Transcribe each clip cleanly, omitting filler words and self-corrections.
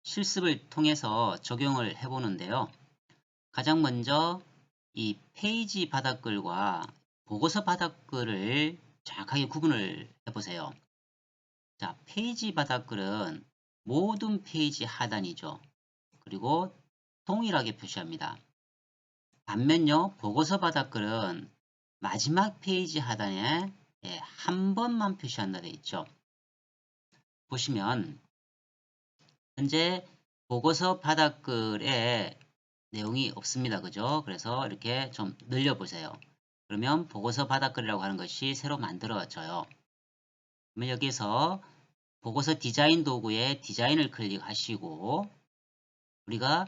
실습을 통해서 적용을 해보는데요. 가장 먼저 이 페이지 바닥글과 보고서 바닥글을 정확하게 구분을 해보세요. 자, 페이지 바닥글은 모든 페이지 하단이죠. 그리고 동일하게 표시합니다. 반면요, 보고서 바닥글은 마지막 페이지 하단에 한 번만 표시한다 되어 있죠. 보시면 현재 보고서 바닥글에 내용이 없습니다. 그죠? 그래서 이렇게 좀 늘려보세요. 그러면 보고서 바닥글이라고 하는 것이 새로 만들어져요. 그러면 여기서 보고서 디자인 도구에 디자인을 클릭하시고 우리가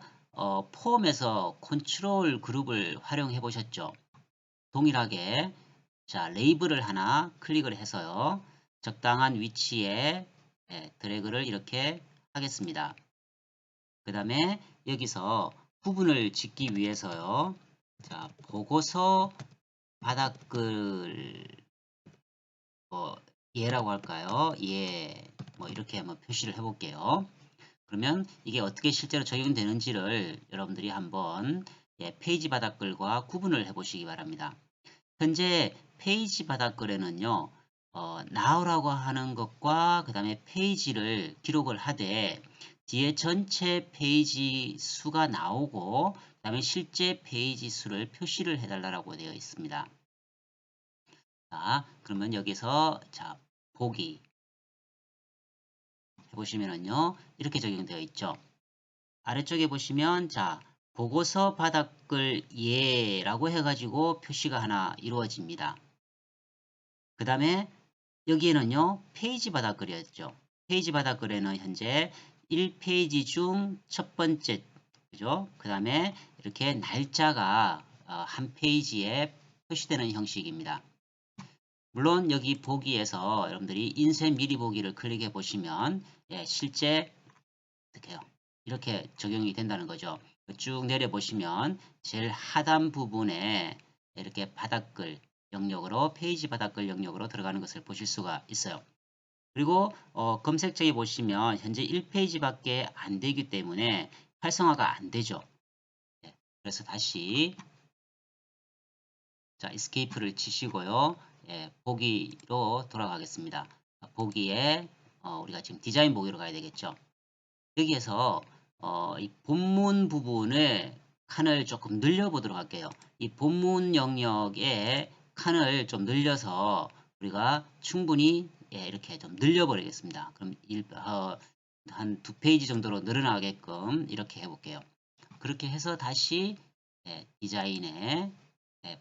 폼에서 컨트롤 그룹을 활용해 보셨죠. 동일하게 자 레이블을 하나 클릭을 해서요. 적당한 위치에 드래그를 이렇게 하겠습니다. 그 다음에 여기서 부분을 짓기 위해서요. 자, 보고서 바닥글 예라고 할까요? 예, 뭐 이렇게 한번 표시를 해볼게요. 그러면 이게 어떻게 실제로 적용되는지를 여러분들이 한번 페이지 바닥글과 구분을 해보시기 바랍니다. 현재 페이지 바닥글에는요, now라고 하는 것과 그 다음에 페이지를 기록을 하되 뒤에 전체 페이지 수가 나오고 그 다음에 실제 페이지 수를 표시를 해달라고 되어 있습니다. 자, 그러면 여기서 자 보기 해보시면은요 이렇게 적용되어 있죠. 아래쪽에 보시면 자 보고서 바닥글 예라고 해가지고 표시가 하나 이루어집니다. 그 다음에 여기에는요 페이지 바닥글이었죠. 페이지 바닥글에는 현재 1페이지 중 첫 번째 그죠? 그 다음에 이렇게 날짜가 한 페이지에 표시되는 형식입니다. 물론 여기 보기에서 여러분들이 인쇄 미리 보기를 클릭해 보시면 실제 어떻게 해요? 이렇게 적용이 된다는 거죠. 쭉 내려 보시면 제일 하단 부분에 이렇게 바닥글 영역으로 페이지 바닥글 영역으로 들어가는 것을 보실 수가 있어요. 그리고 검색창에 보시면 현재 1페이지밖에 안 되기 때문에 활성화가 안 되죠. 그래서 다시 자 에스케이프를 치시고요. 보기로 돌아가겠습니다. 보기에 우리가 지금 디자인 보기로 가야 되겠죠. 여기에서 이 본문 부분을 칸을 조금 늘려보도록 할게요. 이 본문 영역에 칸을 좀 늘려서 우리가 충분히 이렇게 좀 늘려버리겠습니다. 그럼 한 두 페이지 정도로 늘어나게끔 이렇게 해볼게요. 그렇게 해서 다시 디자인에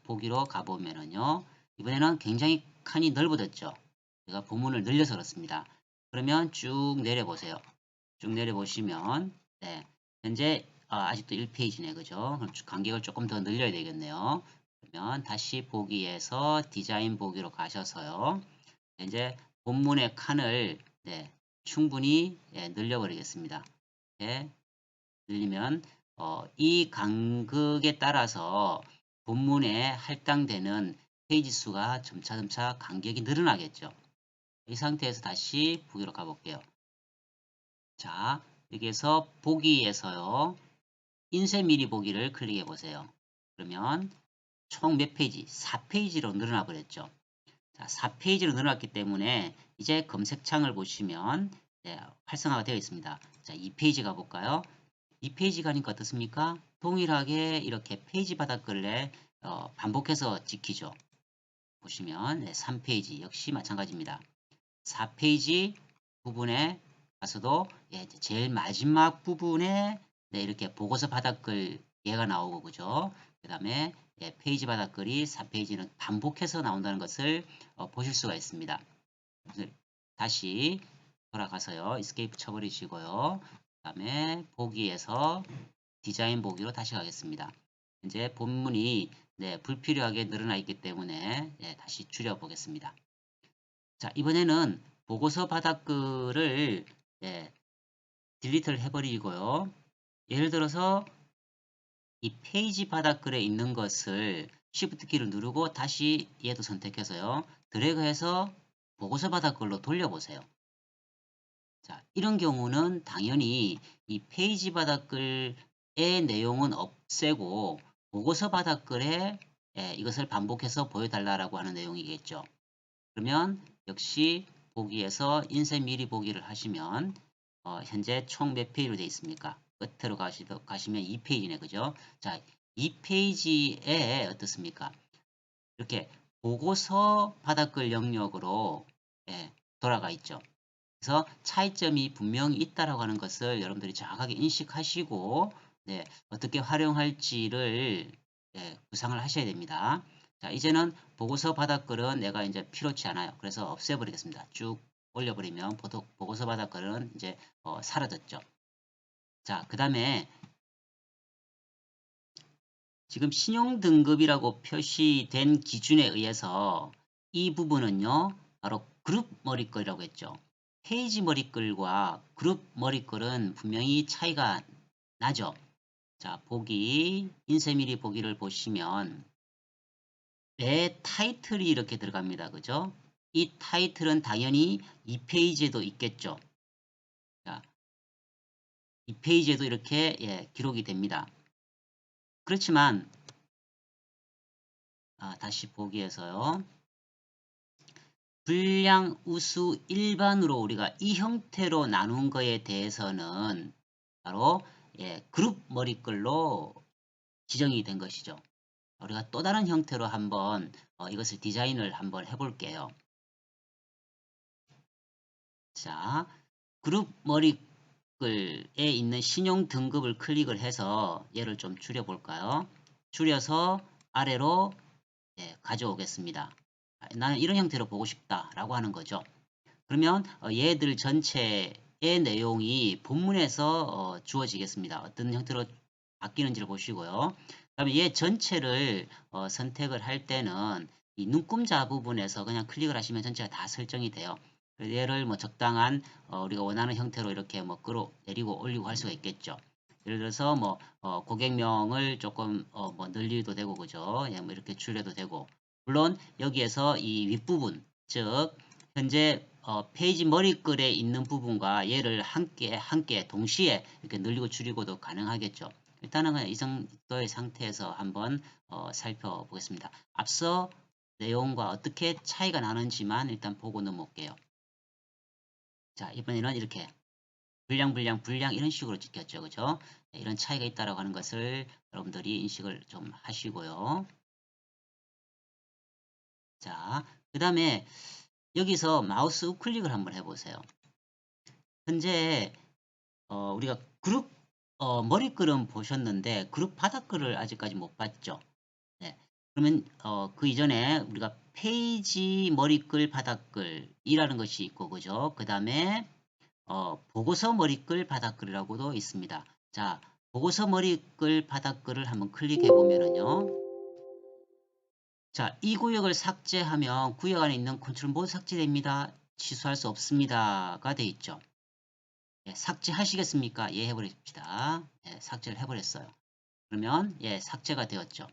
보기로 가보면은요. 이번에는 굉장히 칸이 넓어졌죠. 제가 본문을 늘려서 그렇습니다. 그러면 쭉 내려보세요. 쭉 내려보시면 현재 아직도 1페이지네. 그죠? 그럼 간격을 조금 더 늘려야 되겠네요. 그러면 다시 보기에서 디자인 보기로 가셔서요. 이제 본문의 칸을 충분히 늘려버리겠습니다. 늘리면 이 간극에 따라서 본문에 할당되는 페이지 수가 점차점차 간격이 늘어나겠죠. 이 상태에서 다시 보기로 가볼게요. 자, 여기에서 보기에서요. 인쇄 미리 보기를 클릭해 보세요. 그러면 총 몇 페이지? 4페이지로 늘어나 버렸죠. 자, 4페이지로 늘어났기 때문에 이제 검색창을 보시면 활성화가 되어 있습니다. 자, 2페이지 가볼까요? 2페이지 가니까 어떻습니까? 동일하게 이렇게 페이지 바닥글에 반복해서 지키죠. 보시면 3페이지 역시 마찬가지입니다. 4페이지 부분에 가서도 제일 마지막 부분에 이렇게 보고서 바닥글 얘가 나오고 그죠? 그 다음에 페이지 바닥글이 4페이지는 반복해서 나온다는 것을 보실 수가 있습니다. 다시 돌아가서요. 에스케이프 쳐버리시고요. 그 다음에 보기에서 디자인 보기로 다시 가겠습니다. 이제 본문이 불필요하게 늘어나 있기 때문에 다시 줄여 보겠습니다. 자, 이번에는 보고서 바닥글을 딜리트를 해버리고요. 예를 들어서 이 페이지 바닥글에 있는 것을 Shift 키를 누르고 다시 얘도 선택해서요. 드래그해서 보고서 바닥글로 돌려보세요. 자, 이런 경우는 당연히 이 페이지 바닥글의 내용은 없애고 보고서 바닥글에 이것을 반복해서 보여달라고 하는 내용이겠죠. 그러면 역시 보기에서 인쇄 미리 보기를 하시면 현재 총 몇 페이지로 되어 있습니까? 끝으로 가시면 2페이지네. 그죠? 자, 2페이지에 어떻습니까? 이렇게 보고서 바닥글 영역으로 돌아가 있죠. 그래서 차이점이 분명히 있다라고 하는 것을 여러분들이 정확하게 인식하시고 어떻게 활용할지를 구상을 하셔야 됩니다. 자, 이제는 보고서 바닥글은 내가 이제 필요치 않아요. 그래서 없애버리겠습니다. 쭉 올려버리면 보고서 바닥글은 이제 사라졌죠. 자, 그 다음에 지금 신용등급이라고 표시된 기준에 의해서 이 부분은요, 바로 그룹 머리글이라고 했죠. 페이지 머리글과 그룹 머리글은 분명히 차이가 나죠. 자, 보기, 인쇄미리 보기를 보시면 내 타이틀이 이렇게 들어갑니다. 그죠? 이 타이틀은 당연히 2페이지에도 있겠죠. 자, 2페이지에도 이렇게 기록이 됩니다. 그렇지만 다시 보기에서요. 불량, 우수, 일반으로 우리가 이 형태로 나눈 거에 대해서는 바로 그룹 머리글로 지정이 된 것이죠. 우리가 또 다른 형태로 한번 이것을 디자인을 한번 해볼게요. 자, 그룹 머리글에 있는 신용 등급을 클릭을 해서 얘를 좀 줄여볼까요? 줄여서 아래로 가져오겠습니다. 나는 이런 형태로 보고 싶다라고 하는 거죠. 그러면 얘들 전체의 내용이 본문에서 주어지겠습니다. 어떤 형태로 바뀌는지를 보시고요. 그다음에 얘 전체를 선택을 할 때는 이 눈금자 부분에서 그냥 클릭을 하시면 전체가 다 설정이 돼요. 얘를 뭐 적당한 우리가 원하는 형태로 이렇게 뭐 끌어내리고 올리고 할 수가 있겠죠. 예를 들어서 뭐 고객명을 조금 뭐 늘리도 되고 그죠? 예, 뭐 이렇게 줄여도 되고 물론 여기에서 이 윗부분 즉 현재 페이지 머리글에 있는 부분과 얘를 함께 동시에 이렇게 늘리고 줄이고도 가능하겠죠. 일단은 그냥 이 정도의 상태에서 한번 살펴보겠습니다. 앞서 내용과 어떻게 차이가 나는지만 일단 보고 넘어올게요. 자, 이번에는 이렇게 불량 이런 식으로 찍혔죠. 그죠? 이런 차이가 있다라고 하는 것을 여러분들이 인식을 좀 하시고요. 자, 그 다음에 여기서 마우스 우클릭을 한번 해보세요. 현재 우리가 그룹 머리글은 보셨는데 그룹 바닥글을 아직까지 못 봤죠. 네. 그러면 그 이전에 우리가 페이지 머리글 바닥글이라는 것이 있고 그죠. 그 다음에 보고서 머리글 바닥글이라고도 있습니다. 자, 보고서 머리글 바닥글을 한번 클릭해 보면은요. 자, 이 구역을 삭제하면 구역 안에 있는 컨트롤 모두 삭제됩니다. 취소할 수 없습니다가 돼 있죠. 삭제하시겠습니까? 예, 해버립시다. 삭제를 해버렸어요. 그러면 삭제가 되었죠.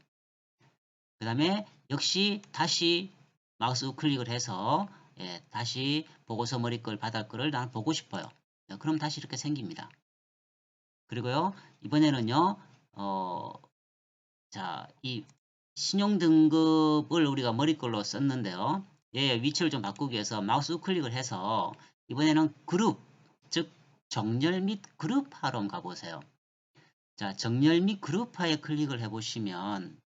그 다음에 역시 다시 마우스 우클릭을 해서 다시 보고서 머리글 바닥글을 나는 보고 싶어요. 그럼 다시 이렇게 생깁니다. 그리고요 이번에는요 자, 이 신용등급을 우리가 머리글로 썼는데요. 위치를 좀 바꾸기 위해서 마우스 우클릭을 해서 이번에는 그룹 즉 정렬 및 그룹화로 한번 가보세요. 자, 정렬 및 그룹화에 클릭을 해보시면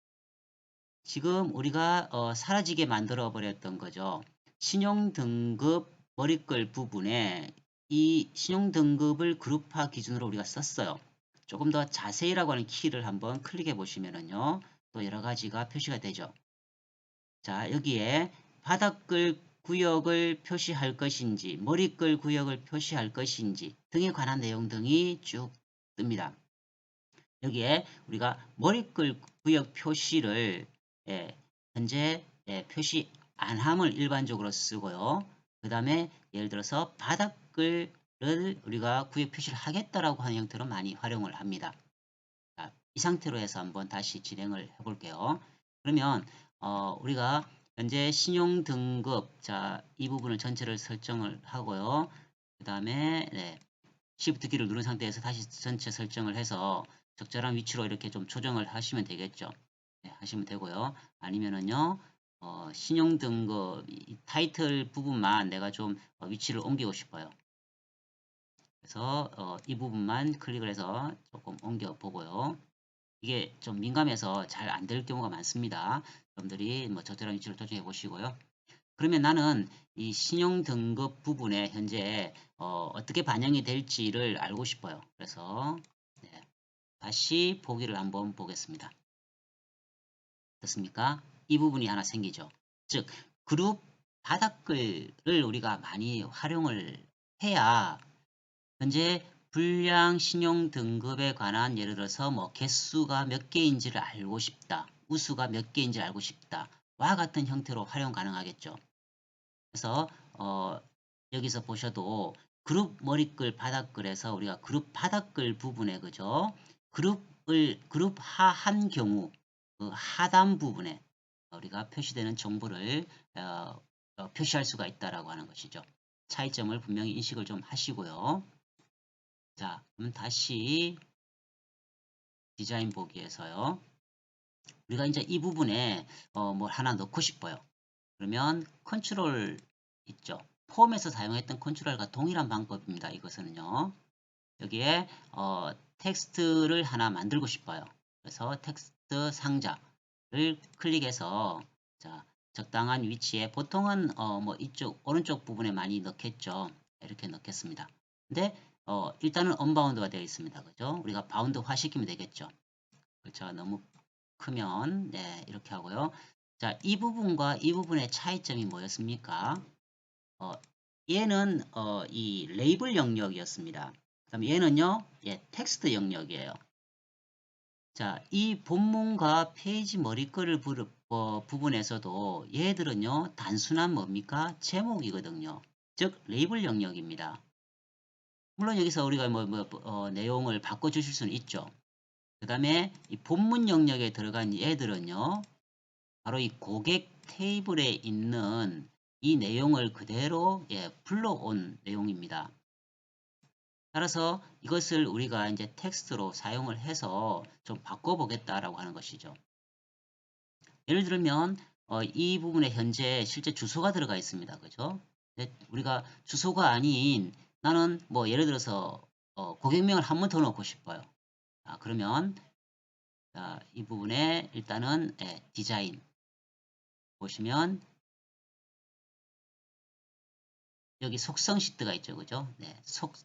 지금 우리가 사라지게 만들어 버렸던 거죠. 신용등급 머리글 부분에 이 신용등급을 그룹화 기준으로 우리가 썼어요. 조금 더 자세히라고 하는 키를 한번 클릭해 보시면은요. 또 여러 가지가 표시가 되죠. 자, 여기에 바닥글 구역을 표시할 것인지 머리글 구역을 표시할 것인지 등에 관한 내용 등이 쭉 뜹니다. 여기에 우리가 머리글 구역 표시를 현재 표시 안함을 일반적으로 쓰고요. 그 다음에 예를 들어서 바닥글을 우리가 구역 표시를 하겠다라고 하는 형태로 많이 활용을 합니다. 자, 이 상태로 해서 한번 다시 진행을 해볼게요. 그러면 우리가 현재 신용등급 자, 이 부분을 전체를 설정을 하고요. 그 다음에 Shift 키를 누른 상태에서 다시 전체 설정을 해서 적절한 위치로 이렇게 좀 조정을 하시면 되겠죠. 하시면 되고요. 아니면은요, 신용 등급 타이틀 부분만 내가 좀 위치를 옮기고 싶어요. 그래서 이 부분만 클릭을 해서 조금 옮겨 보고요. 이게 좀 민감해서 잘 안 될 경우가 많습니다. 여러분들이 뭐 적절한 위치를 조정해 보시고요. 그러면 나는 이 신용 등급 부분에 현재 어떻게 반영이 될지를 알고 싶어요. 그래서 다시 보기를 한번 보겠습니다. 됐습니까? 이 부분이 하나 생기죠. 즉 그룹 바닥글을 우리가 많이 활용을 해야 현재 불량 신용 등급에 관한 예를 들어서 뭐 개수가 몇 개인지를 알고 싶다. 우수가 몇 개인지를 알고 싶다. 와 같은 형태로 활용 가능하겠죠. 그래서 여기서 보셔도 그룹 머리글 바닥글에서 우리가 그룹 바닥글 부분에 그죠? 그룹 하한 경우 그 하단 부분에 우리가 표시되는 정보를 표시할 수가 있다라고 하는 것이죠. 차이점을 분명히 인식을 좀 하시고요. 자, 그럼 다시 디자인 보기에서요. 우리가 이제 이 부분에 뭘 하나 넣고 싶어요. 그러면 컨트롤 있죠. 폼에서 사용했던 컨트롤과 동일한 방법입니다. 이것은요. 여기에 텍스트를 하나 만들고 싶어요. 그래서 텍스트 상자를 클릭해서 자, 적당한 위치에 보통은 뭐 이쪽 오른쪽 부분에 많이 넣겠죠. 이렇게 넣겠습니다. 근데 일단은 언바운드가 되어 있습니다. 그죠? 우리가 바운드화 시키면 되겠죠. 그렇죠. 너무 크면 이렇게 하고요. 자, 이 부분과 이 부분의 차이점이 뭐였습니까? 얘는 이 레이블 영역이었습니다. 그다음 얘는요, 텍스트 영역이에요. 자, 이 본문과 페이지 머리글을 부분에서도 얘들은요, 단순한 뭡니까? 제목이거든요. 즉, 레이블 영역입니다. 물론 여기서 우리가 내용을 바꿔주실 수는 있죠. 그 다음에 이 본문 영역에 들어간 얘들은요, 바로 이 고객 테이블에 있는 이 내용을 그대로 불러온 내용입니다. 따라서 이것을 우리가 이제 텍스트로 사용을 해서 좀 바꿔보겠다라고 하는 것이죠. 예를 들면 이 부분에 현재 실제 주소가 들어가 있습니다. 그죠? 우리가 주소가 아닌 나는 뭐 예를 들어서 고객명을 한 번 더 넣고 싶어요. 그러면 이 부분에 일단은 디자인 보시면 여기 속성 시트가 있죠. 그죠?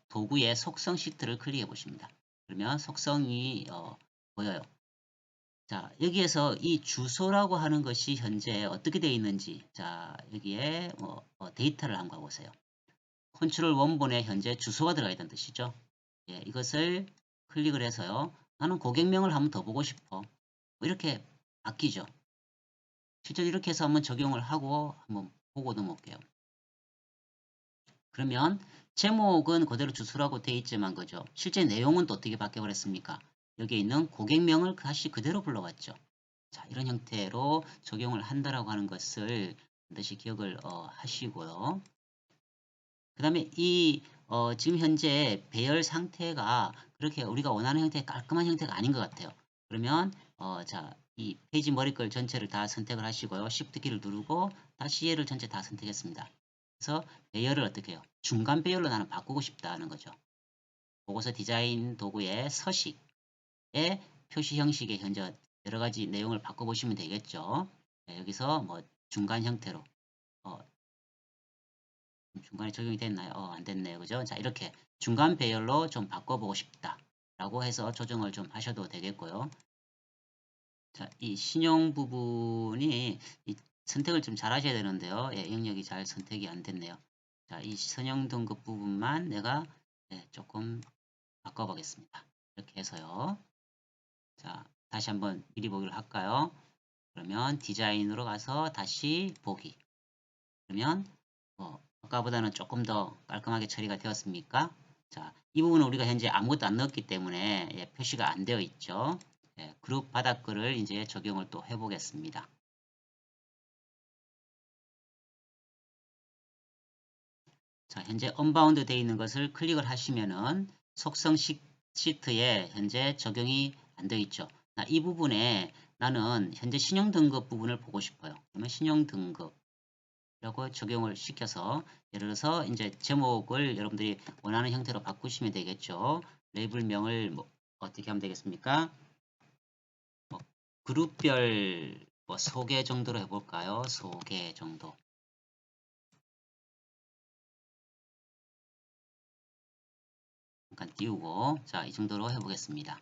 도구의 속성 시트를 클릭해 보십니다. 그러면 속성이 보여요. 자, 여기에서 이 주소라고 하는 것이 현재 어떻게 되어 있는지, 자, 여기에 데이터를 한번 보세요. 컨트롤 원본에 현재 주소가 들어가 있다는 뜻이죠. 이것을 클릭을 해서요. 나는 고객명을 한번 더 보고 싶어. 이렇게 바뀌죠. 실제로 이렇게 해서 한번 적용을 하고 한번 보고 넘어올게요. 그러면 제목은 그대로 주소라고 되어 있지만 그죠. 실제 내용은 또 어떻게 바뀌어 버렸습니까? 여기에 있는 고객명을 다시 그대로 불러왔죠. 자, 이런 형태로 적용을 한다라고 하는 것을 반드시 기억을 하시고요. 그 다음에 이 지금 현재 배열 상태가 그렇게 우리가 원하는 형태의 깔끔한 형태가 아닌 것 같아요. 그러면 자, 이 페이지 머리글 전체를 다 선택을 하시고요. Shift 키를 누르고 다시 얘를 전체 다 선택했습니다. 그래서 배열을 어떻게 해요? 중간 배열로 나는 바꾸고 싶다는 거죠. 보고서 디자인 도구의 서식의 표시 형식의 현재 여러 가지 내용을 바꿔보시면 되겠죠. 여기서 뭐 중간 형태로 중간에 적용이 됐나요? 안 됐네요. 그죠? 자, 이렇게 중간 배열로 좀 바꿔보고 싶다. 라고 해서 조정을 좀 하셔도 되겠고요. 자, 이 신용 부분이 이 선택을 좀 잘 하셔야 되는데요. 영역이 잘 선택이 안 됐네요. 자, 이 선형 등급 부분만 내가 조금 바꿔보겠습니다. 이렇게 해서요. 자, 다시 한번 미리 보기를 할까요? 그러면 디자인으로 가서 다시 보기. 그러면 아까보다는 조금 더 깔끔하게 처리가 되었습니까? 자, 이 부분은 우리가 현재 아무것도 안 넣었기 때문에 표시가 안 되어 있죠. 그룹 바닥글을 이제 적용을 또 해보겠습니다. 자, 현재 언바운드 되어 있는 것을 클릭을 하시면은 속성 시트에 현재 적용이 안 되어 있죠. 이 부분에 나는 현재 신용 등급 부분을 보고 싶어요. 그러면 신용 등급이라고 적용을 시켜서 예를 들어서 이제 제목을 여러분들이 원하는 형태로 바꾸시면 되겠죠. 레이블명을 뭐 어떻게 하면 되겠습니까? 그룹별 소개 정도로 해볼까요? 소개 정도. 잠깐 띄우고, 자, 이 정도로 해보겠습니다.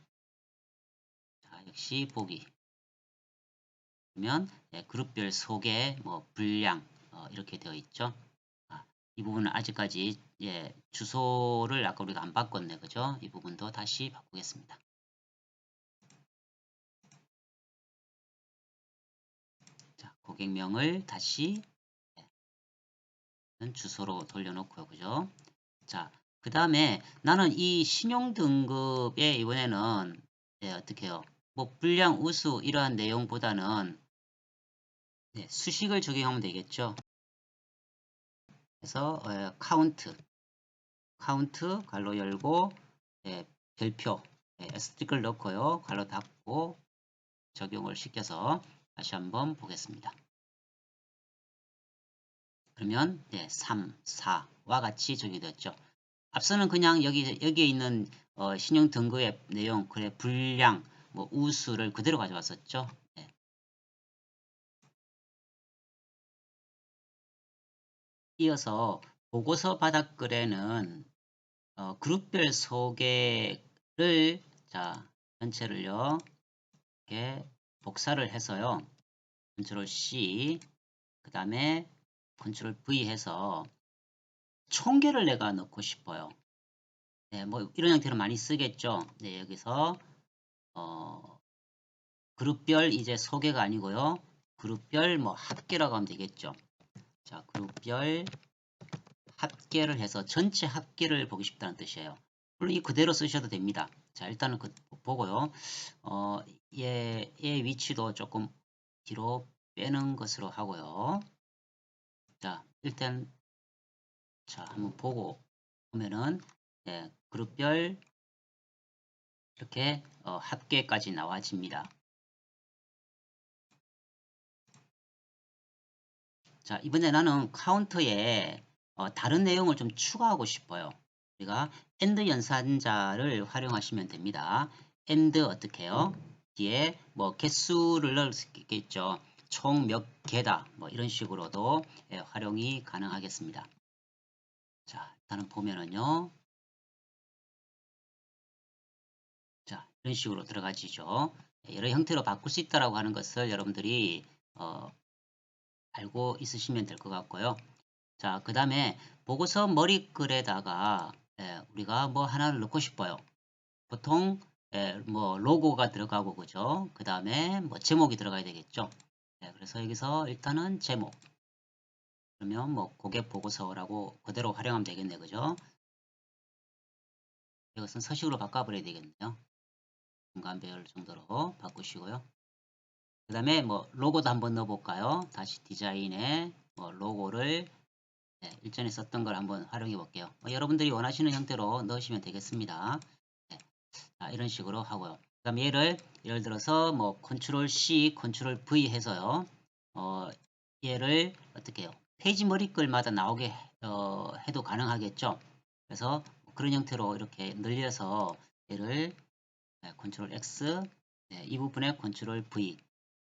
자, 역시 보기. 그러면 그룹별 소개, 분량 이렇게 되어 있죠. 이 부분은 아직까지 주소를 아까 우리가 안 바꿨네, 그죠? 이 부분도 다시 바꾸겠습니다. 자, 고객명을 다시 주소로 돌려놓고요, 그죠? 자, 그 다음에 나는 이 신용 등급에 이번에는 어떻게 해요? 분량, 우수 이러한 내용보다는 수식을 적용하면 되겠죠. 그래서 카운트 가로 열고 별표 스틱을 넣고요. 가로 닫고 적용을 시켜서 다시 한번 보겠습니다. 그러면 3, 4와 같이 적용이 되었죠. 앞서는 그냥 여기에 있는 신용 등급의 내용, 그래 분량, 우수를 그대로 가져왔었죠. 이어서 보고서 바닥글에는 그룹별 소개를 자 전체를요 이렇게 복사를 해서요 컨트롤 C 그 다음에 컨트롤 V 해서 총계를 내가 넣고 싶어요. 네, 이런 형태로 많이 쓰겠죠. 네, 여기서 그룹별 이제 소개가 아니고요. 그룹별 합계라고 하면 되겠죠. 자, 그룹별 합계를 해서 전체 합계를 보고 싶다는 뜻이에요. 물론 이 그대로 쓰셔도 됩니다. 자, 일단은 보고요. 얘의 위치도 조금 뒤로 빼는 것으로 하고요. 자, 일단 자, 한번 보면은 그룹별 이렇게 합계까지 나와집니다. 자, 이번에 나는 카운터에 다른 내용을 좀 추가하고 싶어요. 우리가 AND 연산자를 활용하시면 됩니다. AND 어떻게 해요? 뒤에 개수를 넣을 수 있겠죠. 총 몇 개다. 이런 식으로도 활용이 가능하겠습니다. 자, 일단은 보면은요. 자, 이런 식으로 들어가지죠. 여러 형태로 바꿀 수 있다고 하는 것을 여러분들이 알고 있으시면 될 것 같고요. 자, 그 다음에 보고서 머리글에다가 우리가 하나를 넣고 싶어요. 보통 로고가 들어가고 그죠. 그 다음에 제목이 들어가야 되겠죠. 그래서 여기서 일단은 제목 그러면 고객 보고서라고 그대로 활용하면 되겠네 그죠. 이것은 서식으로 바꿔버려야 되겠네요. 중간 배열 정도로 바꾸시고요. 그 다음에 로고도 한번 넣어볼까요. 다시 디자인에 로고를 일전에 썼던 걸 한번 활용해 볼게요. 여러분들이 원하시는 형태로 넣으시면 되겠습니다. 자, 이런 식으로 하고요. 그 다음에 얘를 예를 들어서 컨트롤 C, 컨트롤 V 해서요. 얘를 어떻게 해요? 페이지 머리글마다 나오게 해도 가능하겠죠. 그래서 그런 형태로 이렇게 늘려서 얘를 컨트롤 X 이 부분에 컨트롤 V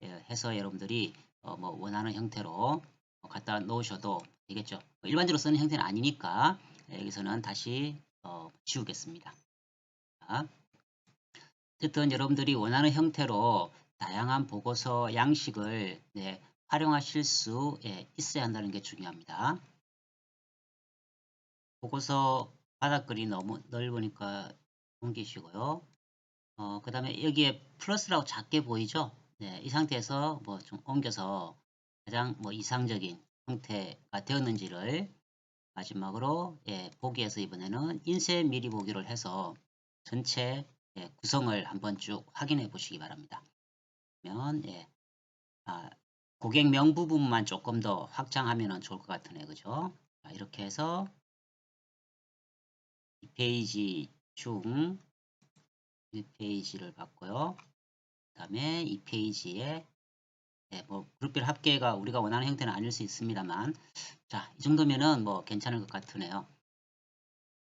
해서 여러분들이 원하는 형태로 갖다 놓으셔도 되겠죠. 일반적으로 쓰는 형태는 아니니까 여기서는 다시 지우겠습니다. 자, 어쨌든 여러분들이 원하는 형태로 다양한 보고서 양식을 활용하실 수 있어야 한다는 게 중요합니다. 보고서 바닥글이 너무 넓으니까 옮기시고요. 그 다음에 여기에 플러스라고 작게 보이죠? 네, 이 상태에서 좀 옮겨서 가장 이상적인 형태가 되었는지를 마지막으로 보기에서 이번에는 인쇄 미리 보기를 해서 전체 구성을 한번 쭉 확인해 보시기 바랍니다. 그러면 고객명 부분만 조금 더 확장하면 좋을 것 같으네요. 그죠? 이렇게 해서 이 페이지 중 이 페이지를 봤고요. 그 다음에 이 페이지에 뭐 그룹별 합계가 우리가 원하는 형태는 아닐 수 있습니다만, 자, 이 정도면은 뭐 괜찮을 것 같으네요.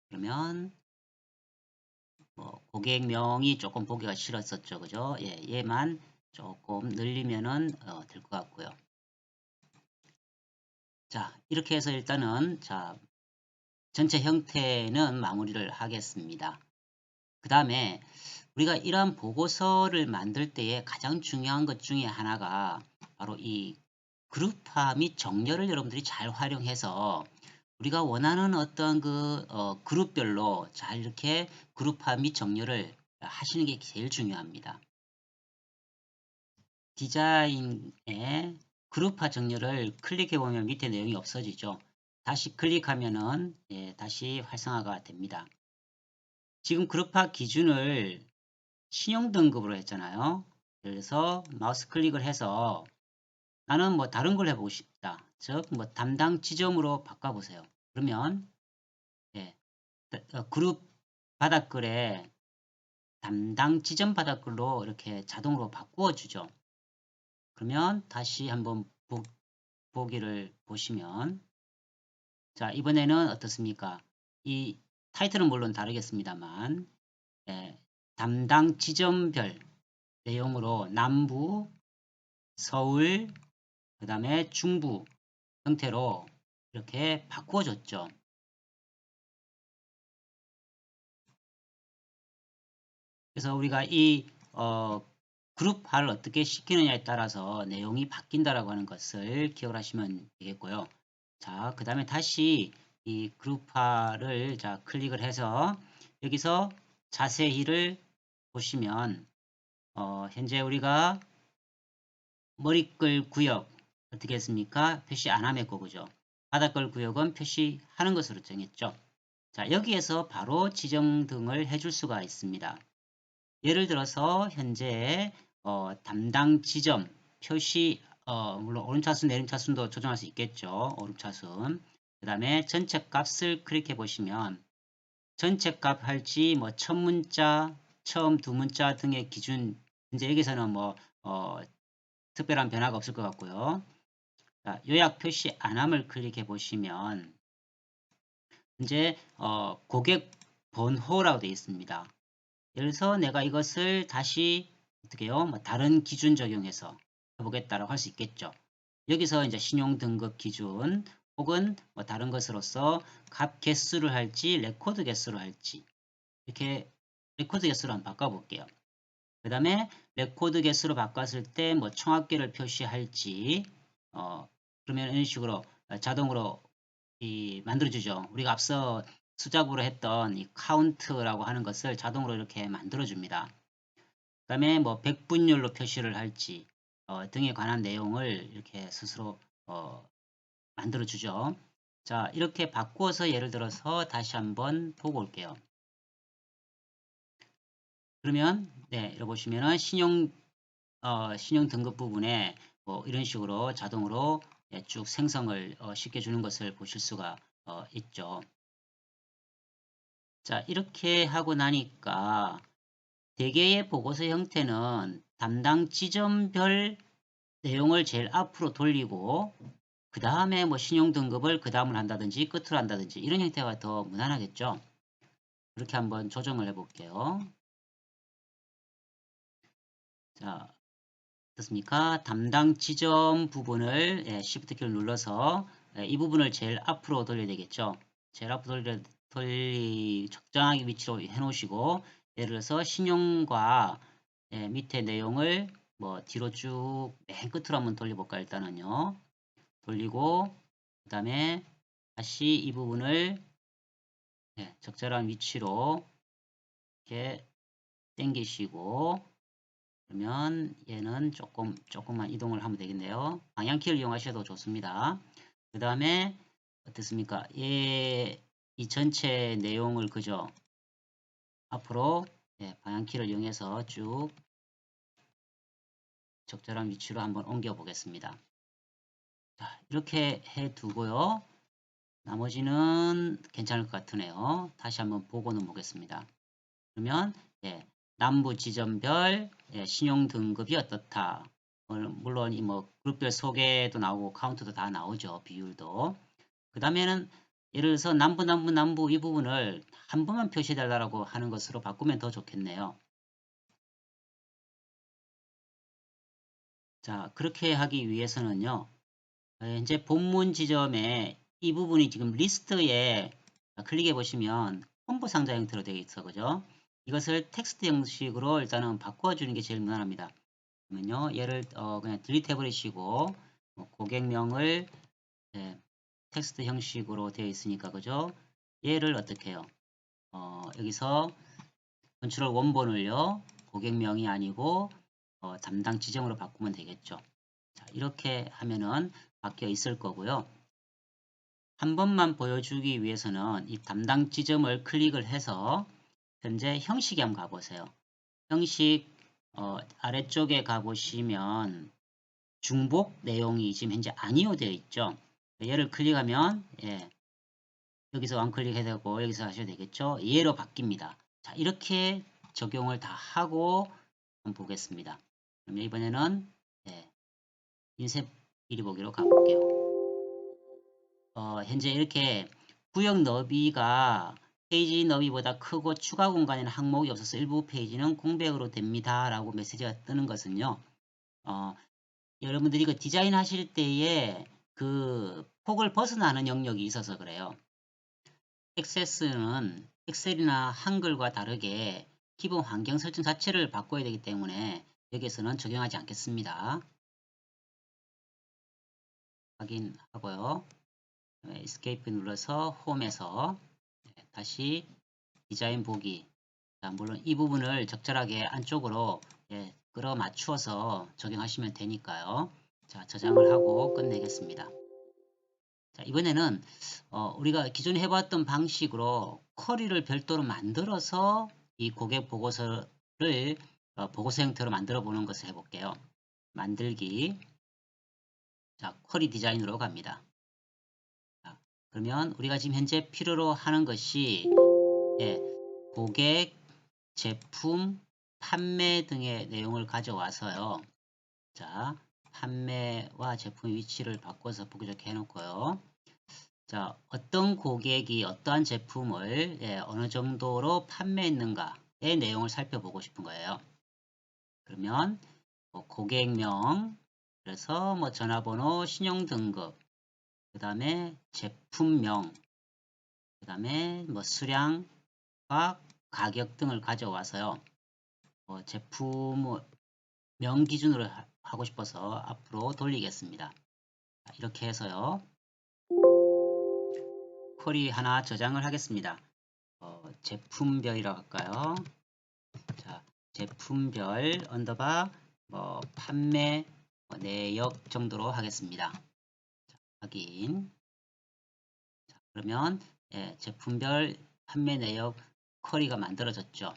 그러면 뭐 고객명이 조금 보기가 싫었었죠, 그죠? 예, 얘만 조금 늘리면은 될 것 같고요. 자, 이렇게 해서 일단은 자, 전체 형태는 마무리를 하겠습니다. 그 다음에 우리가 이러한 보고서를 만들 때에 가장 중요한 것 중에 하나가 바로 이 그룹화 및 정렬을 여러분들이 잘 활용해서 우리가 원하는 어떤 그 그룹별로 잘 이렇게 그룹화 및 정렬을 하시는 게 제일 중요합니다. 디자인의 그룹화 정렬을 클릭해 보면 밑에 내용이 없어지죠. 다시 클릭하면은 다시 활성화가 됩니다. 지금 그룹화 기준을 신용 등급으로 했잖아요. 그래서 마우스 클릭을 해서 나는 뭐 다른 걸 해보고 싶다. 즉, 뭐 담당 지점으로 바꿔보세요. 그러면 그룹 바닥글에 담당 지점 바닥글로 이렇게 자동으로 바꾸어 주죠. 그러면 다시 한번 보기를 보시면, 자, 이번에는 어떻습니까? 이 타이틀은 물론 다르겠습니다만 담당 지점별 내용으로 남부, 서울, 그 다음에 중부 형태로 이렇게 바꾸어줬죠. 그래서 우리가 이 그룹화를 어떻게 시키느냐에 따라서 내용이 바뀐다라고 하는 것을 기억을 하시면 되겠고요. 자, 그 다음에 다시 이 그룹화를 자 클릭을 해서 여기서 자세히를 보시면 현재 우리가 머리글 구역 어떻게 했습니까? 표시 안 함했고, 그죠? 바닥글 구역은 표시하는 것으로 정했죠. 자, 여기에서 바로 지정 등을 해줄 수가 있습니다. 예를 들어서 현재 담당 지점 표시 물론 오름차순 내림차순도 조정할 수 있겠죠. 오름차순. 그 다음에 전체 값을 클릭해 보시면 전체 값 할지 뭐 첫 문자, 처음 두 문자 등의 기준, 이제 여기서는 뭐 특별한 변화가 없을 것 같고요. 자, 요약 표시 안함을 클릭해 보시면 이제 고객 번호라고 되어 있습니다. 예를 들어서 내가 이것을 다시 어떻게 해요? 뭐 다른 기준 적용해서 해보겠다라고 할 수 있겠죠. 여기서 이제 신용 등급 기준 혹은 뭐 다른 것으로서 값 개수를 할지 레코드 개수를 할지 이렇게 레코드 개수로 한번 바꿔볼게요. 그 다음에 레코드 개수로 바꿨을 때 뭐 총합계를 표시할지 그러면 이런 식으로 자동으로 만들어주죠. 우리가 앞서 수작으로 했던 이 카운트라고 하는 것을 자동으로 이렇게 만들어줍니다. 그 다음에 뭐 백분율로 표시를 할지 등에 관한 내용을 이렇게 스스로 만들어주죠. 자, 이렇게 바꾸어서 예를 들어서 다시 한번 보고 올게요. 그러면 여기 보시면은 신용 등급 부분에 뭐 이런 식으로 자동으로 쭉 생성을 시켜주는 것을 보실 수가 있죠. 자, 이렇게 하고 나니까 대개의 보고서 형태는 담당 지점별 내용을 제일 앞으로 돌리고 그 다음에 뭐 신용 등급을 그 다음을 한다든지 끝으로 한다든지 이런 형태가 더 무난하겠죠. 그렇게 한번 조정을 해 볼게요. 자, 어떻습니까? 담당 지점 부분을 Shift 키를 눌러서 이 부분을 제일 앞으로 돌려야 되겠죠. 제일 앞으로 적정하게 위치로 해 놓으시고 예를 들어서 신용과 밑에 내용을 뭐 뒤로 쭉 맨 끝으로 한번 돌려볼까 일단은요. 돌리고 그 다음에 다시 이 부분을 적절한 위치로 이렇게 당기시고 그러면 얘는 조금만 이동을 하면 되겠네요. 방향키를 이용하셔도 좋습니다. 그 다음에 어떻습니까? 이 전체 내용을 그저 앞으로 방향키를 이용해서 쭉 적절한 위치로 한번 옮겨 보겠습니다. 자, 이렇게 해 두고요. 나머지는 괜찮을 것 같으네요. 다시 한번 보고는 보겠습니다. 그러면 남부 지점별 신용 등급이 어떻다. 물론 뭐 그룹별 소개도 나오고 카운트도 다 나오죠. 비율도. 그 다음에는 예를 들어서 남부 이 부분을 한 번만 표시해 달라고 하는 것으로 바꾸면 더 좋겠네요. 자, 그렇게 하기 위해서는요. 이제 본문 지점에 이 부분이 지금 리스트에 클릭해 보시면 콤보 상자 형태로 되어 있어. 그죠? 이것을 텍스트 형식으로 일단은 바꿔주는 게 제일 무난합니다. 그러면요. 얘를 그냥 딜리트 해버리시고 고객명을 텍스트 형식으로 되어 있으니까 그죠? 얘를 어떻게 해요? 여기서 컨트롤 원본을요. 고객명이 아니고 담당 지정으로 바꾸면 되겠죠. 자, 이렇게 하면은 바뀌어 있을 거고요. 한 번만 보여주기 위해서는 이 담당 지점을 클릭을 해서 현재 형식에 한번 가보세요. 형식 아래쪽에 가보시면 중복 내용이 지금 현재 아니오 되어 있죠. 얘를 클릭하면 여기서 원클릭해야 되고 여기서 하셔도 되겠죠. 얘로 바뀝니다. 자, 이렇게 적용을 다 하고 한번 보겠습니다. 그럼 이번에는 인쇄 미리 보기로 가볼게요. 현재 이렇게 구역 너비가 페이지 너비보다 크고 추가 공간에는 항목이 없어서 일부 페이지는 공백으로 됩니다. 라고 메시지가 뜨는 것은요. 여러분들이 그 디자인 하실 때에 그 폭을 벗어나는 영역이 있어서 그래요. 액세스는 엑셀이나 한글과 다르게 기본 환경 설정 자체를 바꿔야 되기 때문에 여기에서는 적용하지 않겠습니다. 확인하고요. 에스케이프 눌러서 홈에서 다시 디자인 보기. 자, 물론 이 부분을 적절하게 안쪽으로 끌어 맞추어서 적용하시면 되니까요. 자, 저장을 하고 끝내겠습니다. 자, 이번에는 우리가 기존에 해봤던 방식으로 쿼리를 별도로 만들어서 이 고객 보고서를 보고서 형태로 만들어 보는 것을 해볼게요. 만들기. 자, 쿼리 디자인으로 갑니다. 자, 그러면 우리가 지금 현재 필요로 하는 것이 고객, 제품, 판매 등의 내용을 가져와서요. 자, 판매와 제품 위치를 바꿔서 보기 좋게 해놓고요. 자, 어떤 고객이 어떠한 제품을 어느 정도로 판매했는가의 내용을 살펴보고 싶은 거예요. 그러면 고객명, 그래서 뭐 전화번호, 신용등급, 그 다음에 제품명, 그 다음에 뭐 수량과 가격 등을 가져와서요. 제품명 기준으로 하고 싶어서 앞으로 돌리겠습니다. 이렇게 해서요. 쿼리 하나 저장을 하겠습니다. 제품별이라고 할까요? 자, 제품별 언더바 판매 내역 정도로 하겠습니다. 자, 확인. 자, 그러면 제품별 판매 내역 쿼리가 만들어졌죠.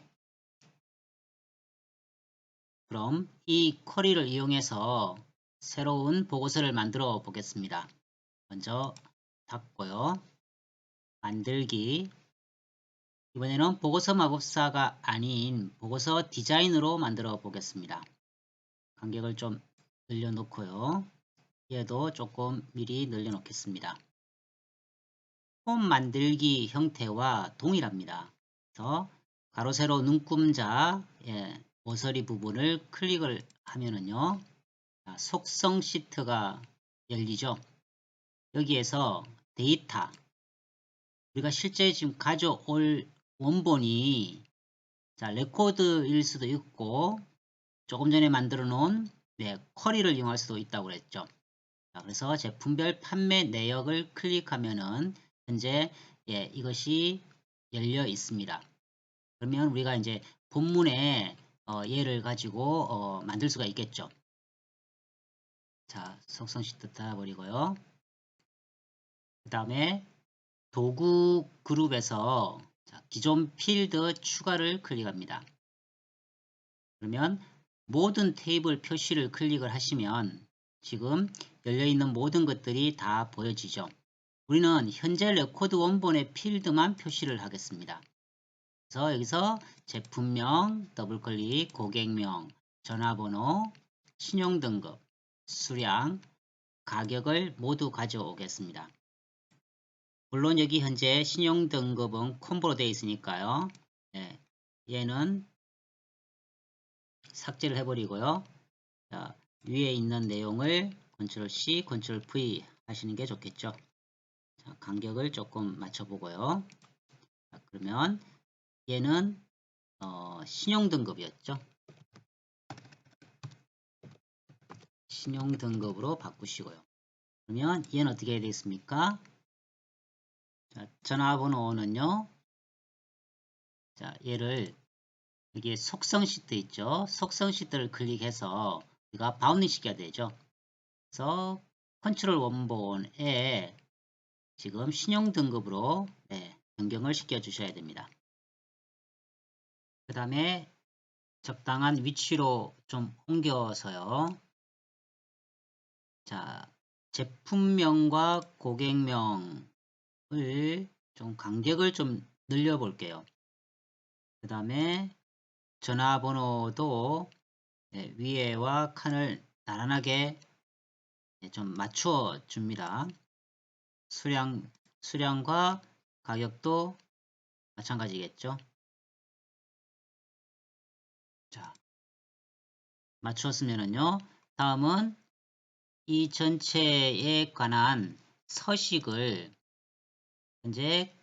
그럼 이 쿼리를 이용해서 새로운 보고서를 만들어 보겠습니다. 먼저 닫고요. 만들기. 이번에는 보고서 마법사가 아닌 보고서 디자인으로 만들어 보겠습니다. 간격을 좀 늘려놓고요. 얘도 조금 미리 늘려놓겠습니다. 폼 만들기 형태와 동일합니다. 그래서 가로 세로 눈금자 모서리 부분을 클릭을 하면은요. 속성 시트가 열리죠. 여기에서 데이터 우리가 실제 지금 가져올 원본이 레코드일 수도 있고 조금 전에 만들어 놓은 쿼리를 이용할 수도 있다고 그랬죠. 그래서 제품별 판매 내역을 클릭하면은 현재 이것이 열려 있습니다. 그러면 우리가 이제 본문에 얘를 가지고 만들 수가 있겠죠. 자, 속성 시트 닫아버리고요. 그 다음에 도구 그룹에서 기존 필드 추가를 클릭합니다. 그러면 모든 테이블 표시를 클릭을 하시면 지금 열려있는 모든 것들이 다 보여지죠. 우리는 현재 레코드 원본의 필드만 표시를 하겠습니다. 그래서 여기서 제품명, 더블클릭, 고객명, 전화번호, 신용등급, 수량, 가격을 모두 가져오겠습니다. 물론 여기 현재 신용등급은 콤보로 되어 있으니까요. 네, 얘는 삭제를 해버리고요. 자, 위에 있는 내용을 Ctrl C, Ctrl V 하시는 게 좋겠죠. 자, 간격을 조금 맞춰보고요. 자, 그러면 얘는 신용등급이었죠. 신용등급으로 바꾸시고요. 그러면 얘는 어떻게 해야 되겠습니까? 자, 전화번호는요. 자, 얘를 여기에 속성 시트 있죠. 속성 시트를 클릭해서 우리가 바운딩 시켜야 되죠. 그래서 컨트롤 원본에 지금 신용등급으로 변경을 시켜 주셔야 됩니다. 그 다음에 적당한 위치로 좀 옮겨서요. 자, 제품명과 고객명을 좀 간격을 좀 늘려 볼게요. 그 다음에 전화번호도 위에와 칸을 나란하게 좀 맞춰 줍니다. 수량과 가격도 마찬가지겠죠. 자, 맞추었으면은요. 다음은 이 전체에 관한 서식을 현재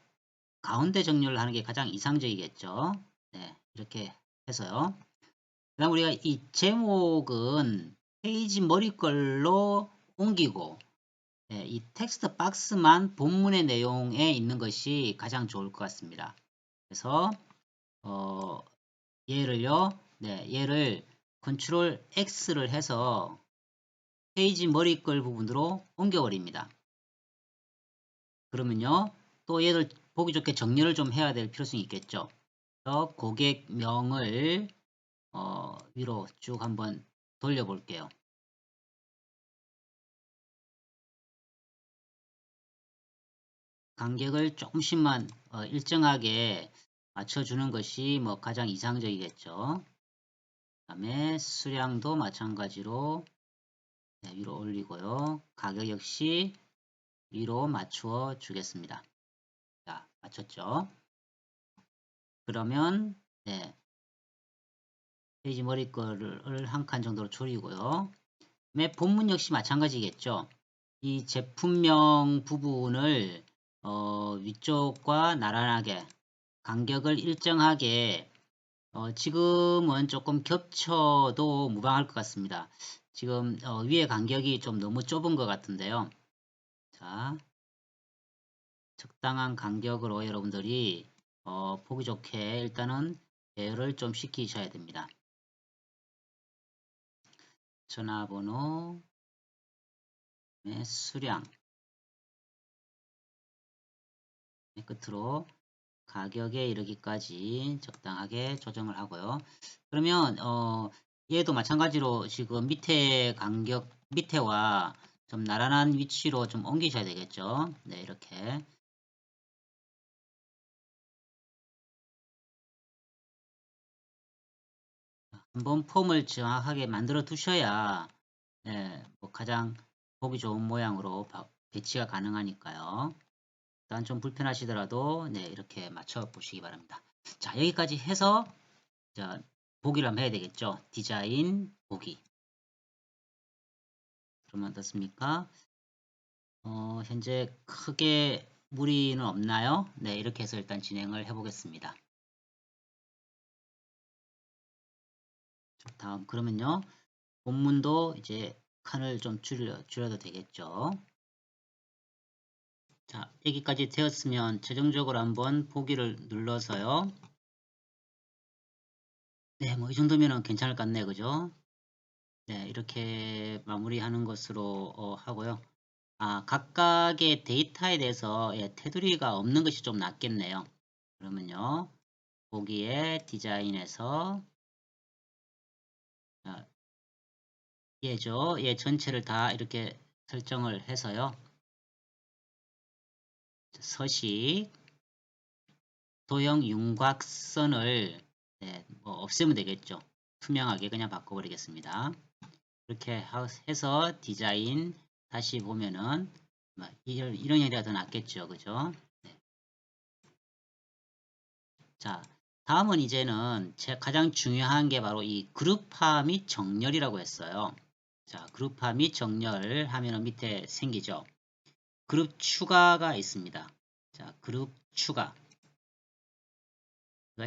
가운데 정렬을 하는 게 가장 이상적이겠죠. 네, 이렇게 해서요. 그 다음 우리가 이 제목은 페이지 머리글로 옮기고 이 텍스트 박스만 본문의 내용에 있는 것이 가장 좋을 것 같습니다. 그래서 얘를요, 얘를 컨트롤 X를 해서 페이지 머리글 부분으로 옮겨버립니다. 그러면요, 또 얘를 보기 좋게 정렬을 좀 해야 될 필요성이 있겠죠. 그래서 고객명을 위로 쭉 한번 돌려볼게요. 간격을 조금씩만 일정하게 맞춰주는 것이 뭐 가장 이상적이겠죠. 그 다음에 수량도 마찬가지로 위로 올리고요. 가격 역시 위로 맞추어 주겠습니다. 자, 맞췄죠? 그러면 페이지 머리글을 한 칸 정도로 줄이고요. 본문 역시 마찬가지겠죠. 이 제품명 부분을 위쪽과 나란하게 간격을 일정하게 지금은 조금 겹쳐도 무방할 것 같습니다. 지금 위에 간격이 좀 너무 좁은 것 같은데요. 자, 적당한 간격으로 여러분들이 보기 좋게 일단은 배열을 좀 시키셔야 됩니다. 전화번호, 수량, 끝으로 가격에 이르기까지 적당하게 조정을 하고요. 그러면 얘도 마찬가지로 지금 밑에 간격 밑에와 좀 나란한 위치로 좀 옮기셔야 되겠죠. 네, 이렇게 한번 폼을 정확하게 만들어 두셔야 뭐 가장 보기 좋은 모양으로 배치가 가능하니까요. 일단 좀 불편하시더라도 이렇게 맞춰 보시기 바랍니다. 자, 여기까지 해서 자, 보기를 한번 해야 되겠죠. 디자인 보기. 그러면 어떻습니까? 현재 크게 무리는 없나요? 네, 이렇게 해서 일단 진행을 해 보겠습니다. 다음 그러면요. 본문도 이제 칸을 좀 줄여도 되겠죠. 자, 여기까지 되었으면 최종적으로 한번 보기를 눌러서요. 네, 뭐 이 정도면 괜찮을 것 같네요. 그죠? 네, 이렇게 마무리하는 것으로 하고요. 각각의 데이터에 대해서 테두리가 없는 것이 좀 낫겠네요. 그러면요. 보기에 디자인에서 얘죠. 얘 전체를 다 이렇게 설정을 해서요. 서식 도형 윤곽선을 뭐 없애면 되겠죠. 투명하게 그냥 바꿔버리겠습니다. 이렇게 해서 디자인 다시 보면은 이런 형태가 더 낫겠죠. 그죠? 네. 자, 다음은 이제는 가장 중요한 게 바로 이 그룹화 및 정렬이라고 했어요. 자, 그룹화 및 정렬 하면은 밑에 생기죠. 그룹 추가가 있습니다. 자, 그룹 추가.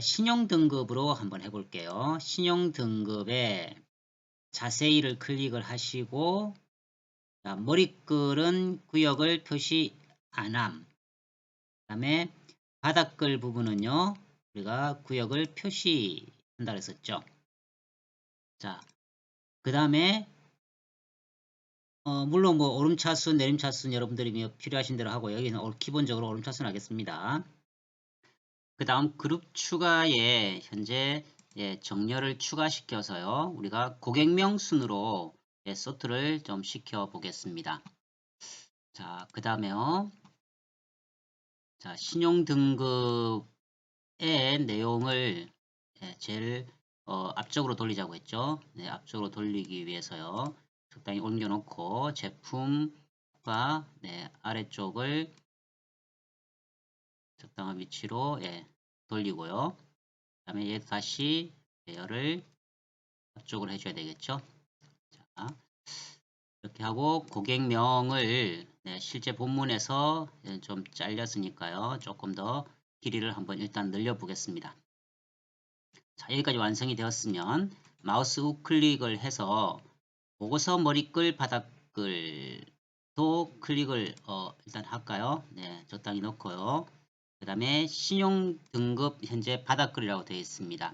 신용 등급으로 한번 해볼게요. 신용 등급에 자세히를 클릭을 하시고, 자, 머리글은 구역을 표시 안함. 그 다음에 바닥글 부분은요, 우리가 구역을 표시한다 그랬었죠. 자, 그 다음에 물론 뭐 오름차순, 내림차순 여러분들이 필요하신 대로 하고 여기는 기본적으로 오름차순 하겠습니다. 그 다음 그룹 추가에 현재 정렬을 추가시켜서요. 우리가 고객명 순으로 소트를 좀 시켜 보겠습니다. 자, 그 다음에요. 자, 신용 등급의 내용을 제일 앞쪽으로 돌리자고 했죠. 네, 앞쪽으로 돌리기 위해서요. 적당히 옮겨놓고 제품과 아래쪽을 적당한 위치로 돌리고요. 그 다음에 얘 다시 배열을 앞쪽으로 해줘야 되겠죠. 자, 이렇게 하고 고객명을 실제 본문에서 좀 잘렸으니까요. 조금 더 길이를 한번 일단 늘려 보겠습니다. 자, 여기까지 완성이 되었으면 마우스 우클릭을 해서 보고서 머리글 바닥글도 클릭을 일단 할까요? 네, 적당히 넣고요. 그 다음에 신용 등급 현재 바닥글이라고 되어 있습니다.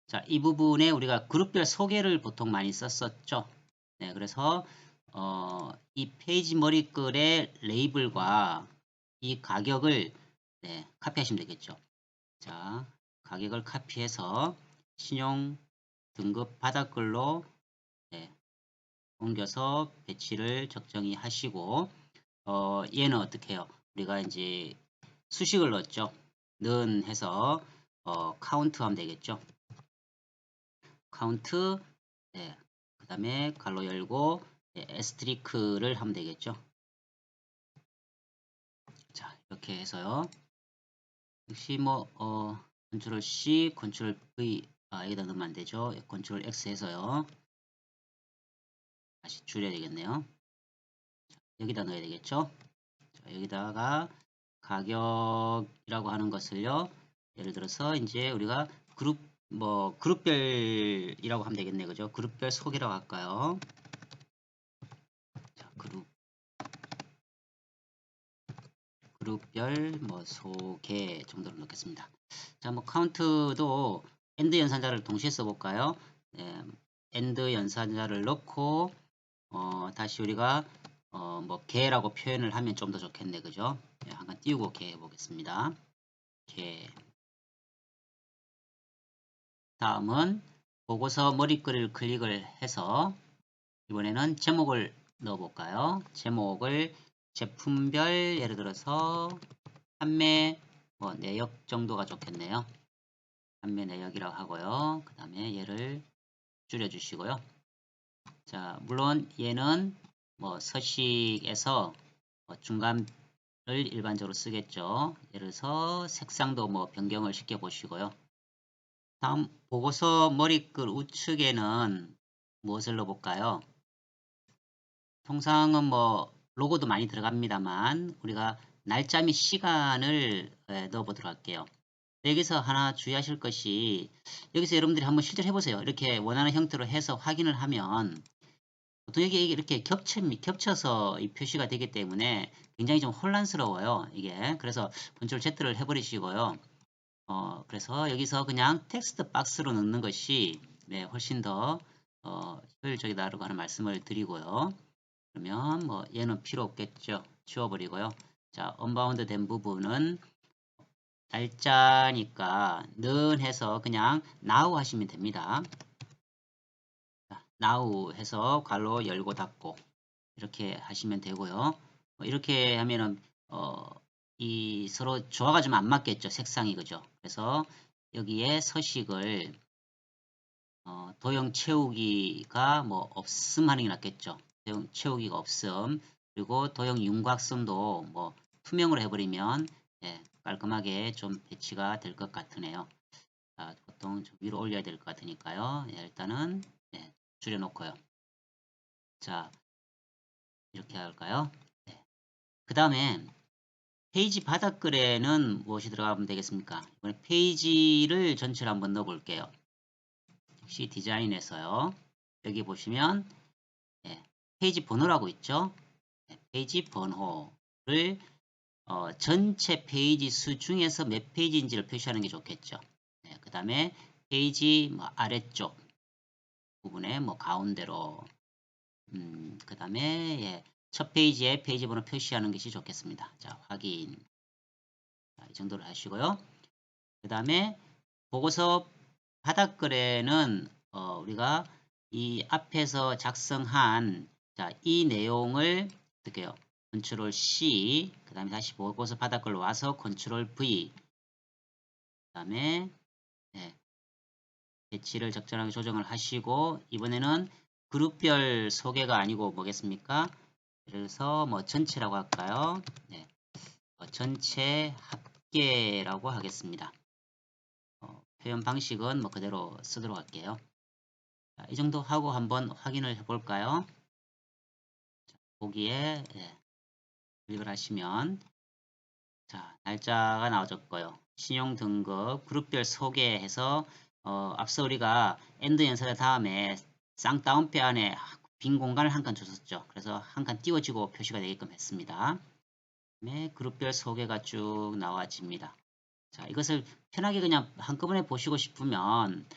자, 이 부분에 우리가 그룹별 소개를 보통 많이 썼었죠. 네, 그래서 이 페이지 머리글의 레이블과 이 가격을 카피하시면 되겠죠. 자, 가격을 카피해서 신용 등급 바닥글로 옮겨서 배치를 적정히 하시고 얘는 어떻게 해요? 우리가 이제 수식을 넣었죠. 는 해서 카운트 하면 되겠죠. 카운트 그 다음에 갈로 열고 에스트리크를 하면 되겠죠. 자, 이렇게 해서요. 역시 뭐 컨트롤 C, 컨트롤 V 여기다 넣으면 안 되죠. 컨트롤 X 해서요. 다시 줄여야 되겠네요. 자, 여기다 넣어야 되겠죠. 자, 여기다가 가격이라고 하는 것을요. 예를 들어서 이제 우리가 그룹별이라고 하면 되겠네. 그죠? 그룹별 소개라고 할까요? 자, 그룹별 소개 정도로 넣겠습니다. 자, 카운트도 엔드 연산자를 동시에 써볼까요? 엔드 연산자를 넣고 다시 우리가 개라고 표현을 하면 좀 더 좋겠네. 그죠? 한번 띄우고 개 해보겠습니다. 개. 다음은 보고서 머리글을 클릭을 해서 이번에는 제목을 넣어볼까요? 제목을 제품별 예를 들어서 판매 내역 정도가 좋겠네요. 판매 내역이라고 하고요. 그 다음에 얘를 줄여주시고요. 자, 물론 얘는 서식에서 중간을 일반적으로 쓰겠죠. 예를 들어서 색상도 변경을 시켜 보시고요. 다음 보고서 머리글 우측에는 무엇을 넣어볼까요? 통상은 로고도 많이 들어갑니다만 우리가 날짜 및 시간을 넣어보도록 할게요. 여기서 하나 주의하실 것이 여기서 여러분들이 한번 실제로 해보세요. 이렇게 원하는 형태로 해서 확인을 하면 보통 여기 이렇게 겹쳐서 이 표시가 되기 때문에 굉장히 좀 혼란스러워요. 이게 그래서 컨트롤 Z를 해버리시고요. 그래서 여기서 그냥 텍스트 박스로 넣는 것이 훨씬 더 효율적이다라고 하는 말씀을 드리고요. 그러면 얘는 필요 없겠죠. 지워버리고요. 자, 언바운드 된 부분은 날짜니까 는 해서 그냥 now 하시면 됩니다. 자, now 해서 괄호 열고 닫고 이렇게 하시면 되고요. 이렇게 하면은 이 서로 조화가 좀 안 맞겠죠. 색상이 그죠. 그래서 여기에 서식을 도형 채우기가 뭐 없음 하는 게 낫겠죠. 도형 채우기가 없음. 그리고 도형 윤곽선도 뭐 투명으로 해버리면 예, 깔끔하게 좀 배치가 될 것 같으네요. 자, 보통 좀 위로 올려야 될 것 같으니까요. 예, 일단은 예, 줄여놓고요. 자, 이렇게 할까요? 네. 그 다음에 페이지 바닥글에는 무엇이 들어가면 되겠습니까? 이번에 페이지를 전체로 한번 넣어 볼게요. 역시 디자인에서요. 여기 보시면 예, 페이지 번호라고 있죠. 예, 페이지 번호를 전체 페이지 수 중에서 몇 페이지인지를 표시하는 게 좋겠죠. 예, 그 다음에 페이지 뭐 아래쪽 부분에 뭐 가운데로 그 다음에 예, 첫 페이지에 페이지 번호 표시하는 것이 좋겠습니다. 자, 확인. 자, 이 정도로 하시고요. 그 다음에 보고서 바닥글에는 우리가 이 앞에서 작성한 자, 이 내용을 어떻게 해요? 컨트롤 C 그 다음에 다시 보고서 바닥글로 와서 컨트롤 V 그 다음에 네, 배치를 적절하게 조정을 하시고 이번에는 그룹별 소개가 아니고 뭐겠습니까? 그래서 뭐 전체라고 할까요? 네, 전체 합계라고 하겠습니다. 표현 방식은 뭐 그대로 쓰도록 할게요. 자, 이 정도 하고 한번 확인을 해볼까요? 자, 보기에 예, 클릭을 하시면 자, 날짜가 나와졌고요. 신용 등급, 그룹별 소개해서 앞서 우리가 엔드 연설의 다음에 쌍따옴표 안에 빈 공간을 한 칸 줬었죠. 그래서 한 칸 띄워지고 표시가 되게끔 했습니다. 네, 그룹별 소개가 쭉 나와집니다. 자, 이것을 편하게 그냥 한꺼번에 보시고 싶으면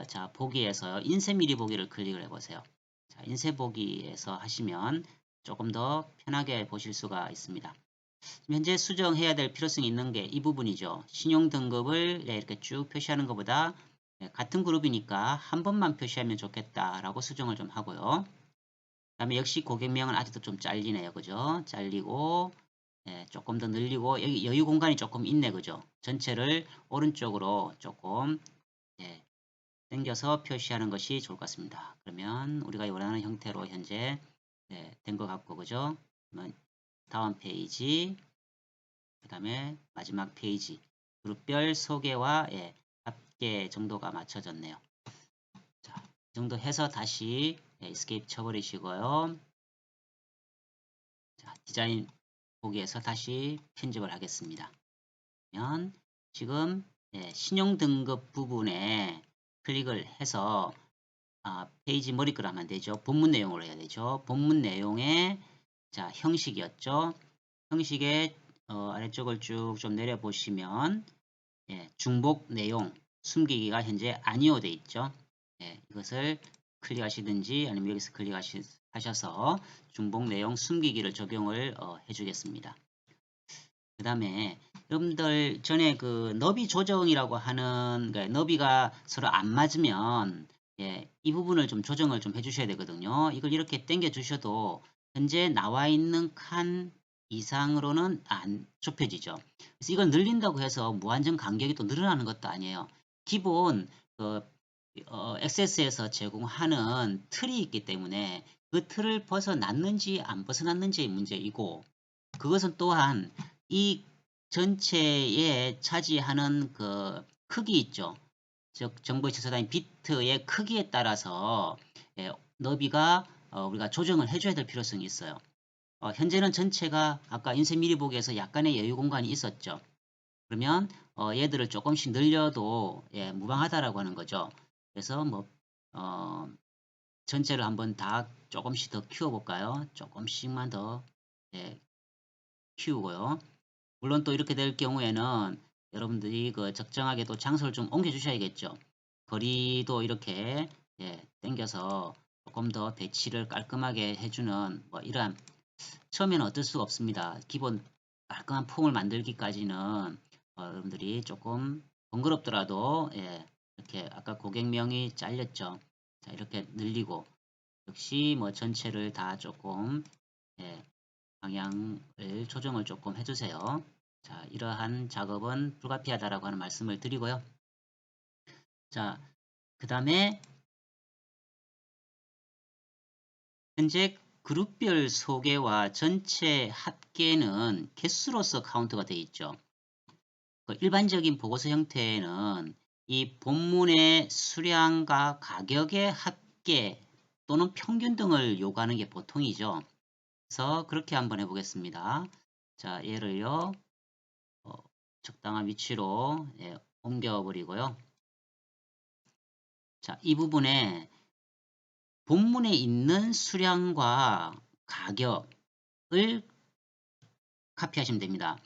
자, 보기에서 인쇄 미리 보기를 클릭을 해보세요. 자, 인쇄 보기에서 하시면 조금 더 편하게 보실 수가 있습니다. 현재 수정해야 될 필요성이 있는 게 이 부분이죠. 신용 등급을 이렇게 쭉 표시하는 것보다 같은 그룹이니까 한 번만 표시하면 좋겠다라고 수정을 좀 하고요. 그 다음에 역시 고객명은 아직도 좀 잘리네요. 그죠? 잘리고 조금 더 늘리고 여기 여유 공간이 조금 있네. 그죠? 전체를 오른쪽으로 조금 당겨서 표시하는 것이 좋을 것 같습니다. 그러면 우리가 원하는 형태로 현재 된 것 같고 그죠? 그러면 다음 페이지 그 다음에 마지막 페이지 그룹별 소개와 합계 정도가 맞춰졌네요. 자, 이 정도 해서 다시 에스케이프 쳐버리시고요. 자, 디자인 보기에서 다시 편집을 하겠습니다. 그러면 지금 신용 등급 부분에 클릭을 해서 페이지 머리글 하면 되죠. 본문 내용으로 해야 되죠. 본문 내용의 자, 형식이었죠. 형식의 아래쪽을 쭉 좀 내려보시면 중복 내용 숨기기가 현재 아니오 돼 있죠. 이것을 클릭하시든지 아니면 여기서 클릭하셔서 중복 내용 숨기기를 적용을 해주겠습니다. 그 다음에 여러분들 전에 그 너비 조정이라고 하는 너비가 서로 안 맞으면 이 부분을 좀 조정을 좀 해주셔야 되거든요. 이걸 이렇게 당겨 주셔도 현재 나와 있는 칸 이상으로는 안 좁혀지죠. 그래서 이걸 늘린다고 해서 무한정 간격이 또 늘어나는 것도 아니에요. 기본 그 액세스에서 제공하는 틀이 있기 때문에 그 틀을 벗어났는지 안 벗어났는지의 문제이고 그것은 또한 이 전체에 차지하는 그 크기 있죠. 즉 정보의 처소단위 비트의 크기에 따라서 너비가 우리가 조정을 해줘야 될 필요성이 있어요. 현재는 전체가 아까 인쇄 미리 보기에서 약간의 여유 공간이 있었죠. 그러면 얘들을 조금씩 늘려도 무방하다라고 하는 거죠. 그래서 뭐 전체를 한번 다 조금씩 더 키워볼까요? 조금씩만 더 키우고요. 물론 또 이렇게 될 경우에는 여러분들이 그 적정하게 또 장소를 좀 옮겨 주셔야겠죠. 거리도 이렇게 당겨서 조금 더 배치를 깔끔하게 해주는 뭐 이러한 처음에는 어쩔 수가 없습니다. 기본 깔끔한 폼을 만들기까지는 여러분들이 조금 번거롭더라도 이렇게 아까 고객명이 잘렸죠. 자, 이렇게 늘리고 역시 뭐 전체를 다 조금 방향을 조정을 조금 해주세요. 자, 이러한 작업은 불가피하다라고 하는 말씀을 드리고요. 자, 그 다음에 현재 그룹별 소개와 전체 합계는 개수로서 카운트가 되어 있죠. 일반적인 보고서 형태에는 이 본문의 수량과 가격의 합계 또는 평균 등을 요구하는 게 보통이죠. 그래서 그렇게 한번 해보겠습니다. 자, 얘를요, 적당한 위치로 옮겨버리고요. 자, 이 부분에 본문에 있는 수량과 가격을 카피하시면 됩니다.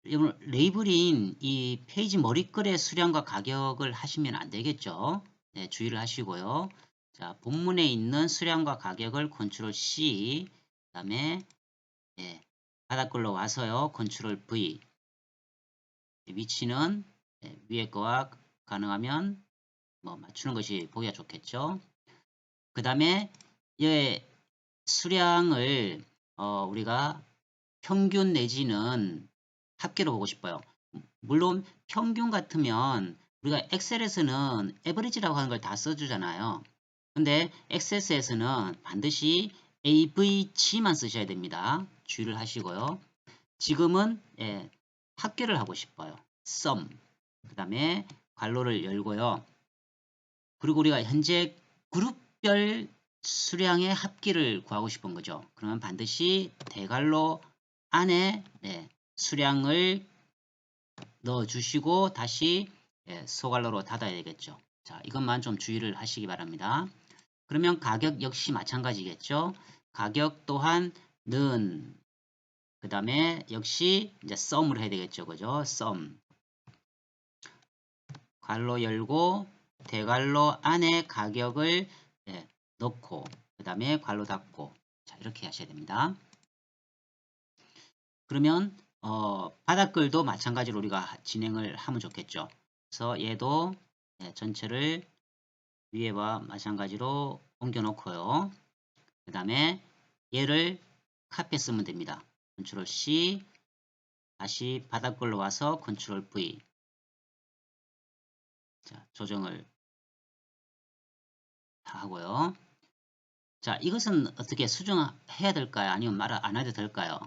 여러분, 레이블인 이 페이지 머리글의 수량과 가격을 하시면 안 되겠죠. 네, 주의를 하시고요. 자, 본문에 있는 수량과 가격을 컨트롤 C, 그 다음에 바닥글로 와서요. 컨트롤 V. 위치는 위에 거와 가능하면 맞추는 것이 보기가 좋겠죠. 그 다음에 이 수량을 우리가 평균 내지는 합계로 보고 싶어요. 물론 평균 같으면 우리가 엑셀에서는 에버리지라고 하는 걸 다 써주잖아요. 근데 엑세스에서는 반드시 AVG만 쓰셔야 됩니다. 주의를 하시고요. 지금은 합계를 하고 싶어요. sum. 그 다음에 괄호를 열고요. 그리고 우리가 현재 그룹별 수량의 합계를 구하고 싶은 거죠. 그러면 반드시 대괄호 안에 수량을 넣어 주시고 다시 소괄호로 닫아야 되겠죠. 자, 이것만 좀 주의를 하시기 바랍니다. 그러면 가격 역시 마찬가지겠죠. 가격 또한 는 그 다음에 역시 이제 sum을 해야 되겠죠. 그죠? sum. 괄호 열고 대괄호 안에 가격을 넣고 그 다음에 괄호 닫고 자, 이렇게 하셔야 됩니다. 그러면 바닥글도 마찬가지로 우리가 진행을 하면 좋겠죠. 그래서 얘도 전체를 위에와 마찬가지로 옮겨 놓고요. 그 다음에 얘를 카피해 쓰면 됩니다. 컨트롤 C 다시 바닥글로 와서 컨트롤 V 자, 조정을 하고요. 자, 이것은 어떻게 수정해야 될까요? 아니면 말 안 해도 될까요?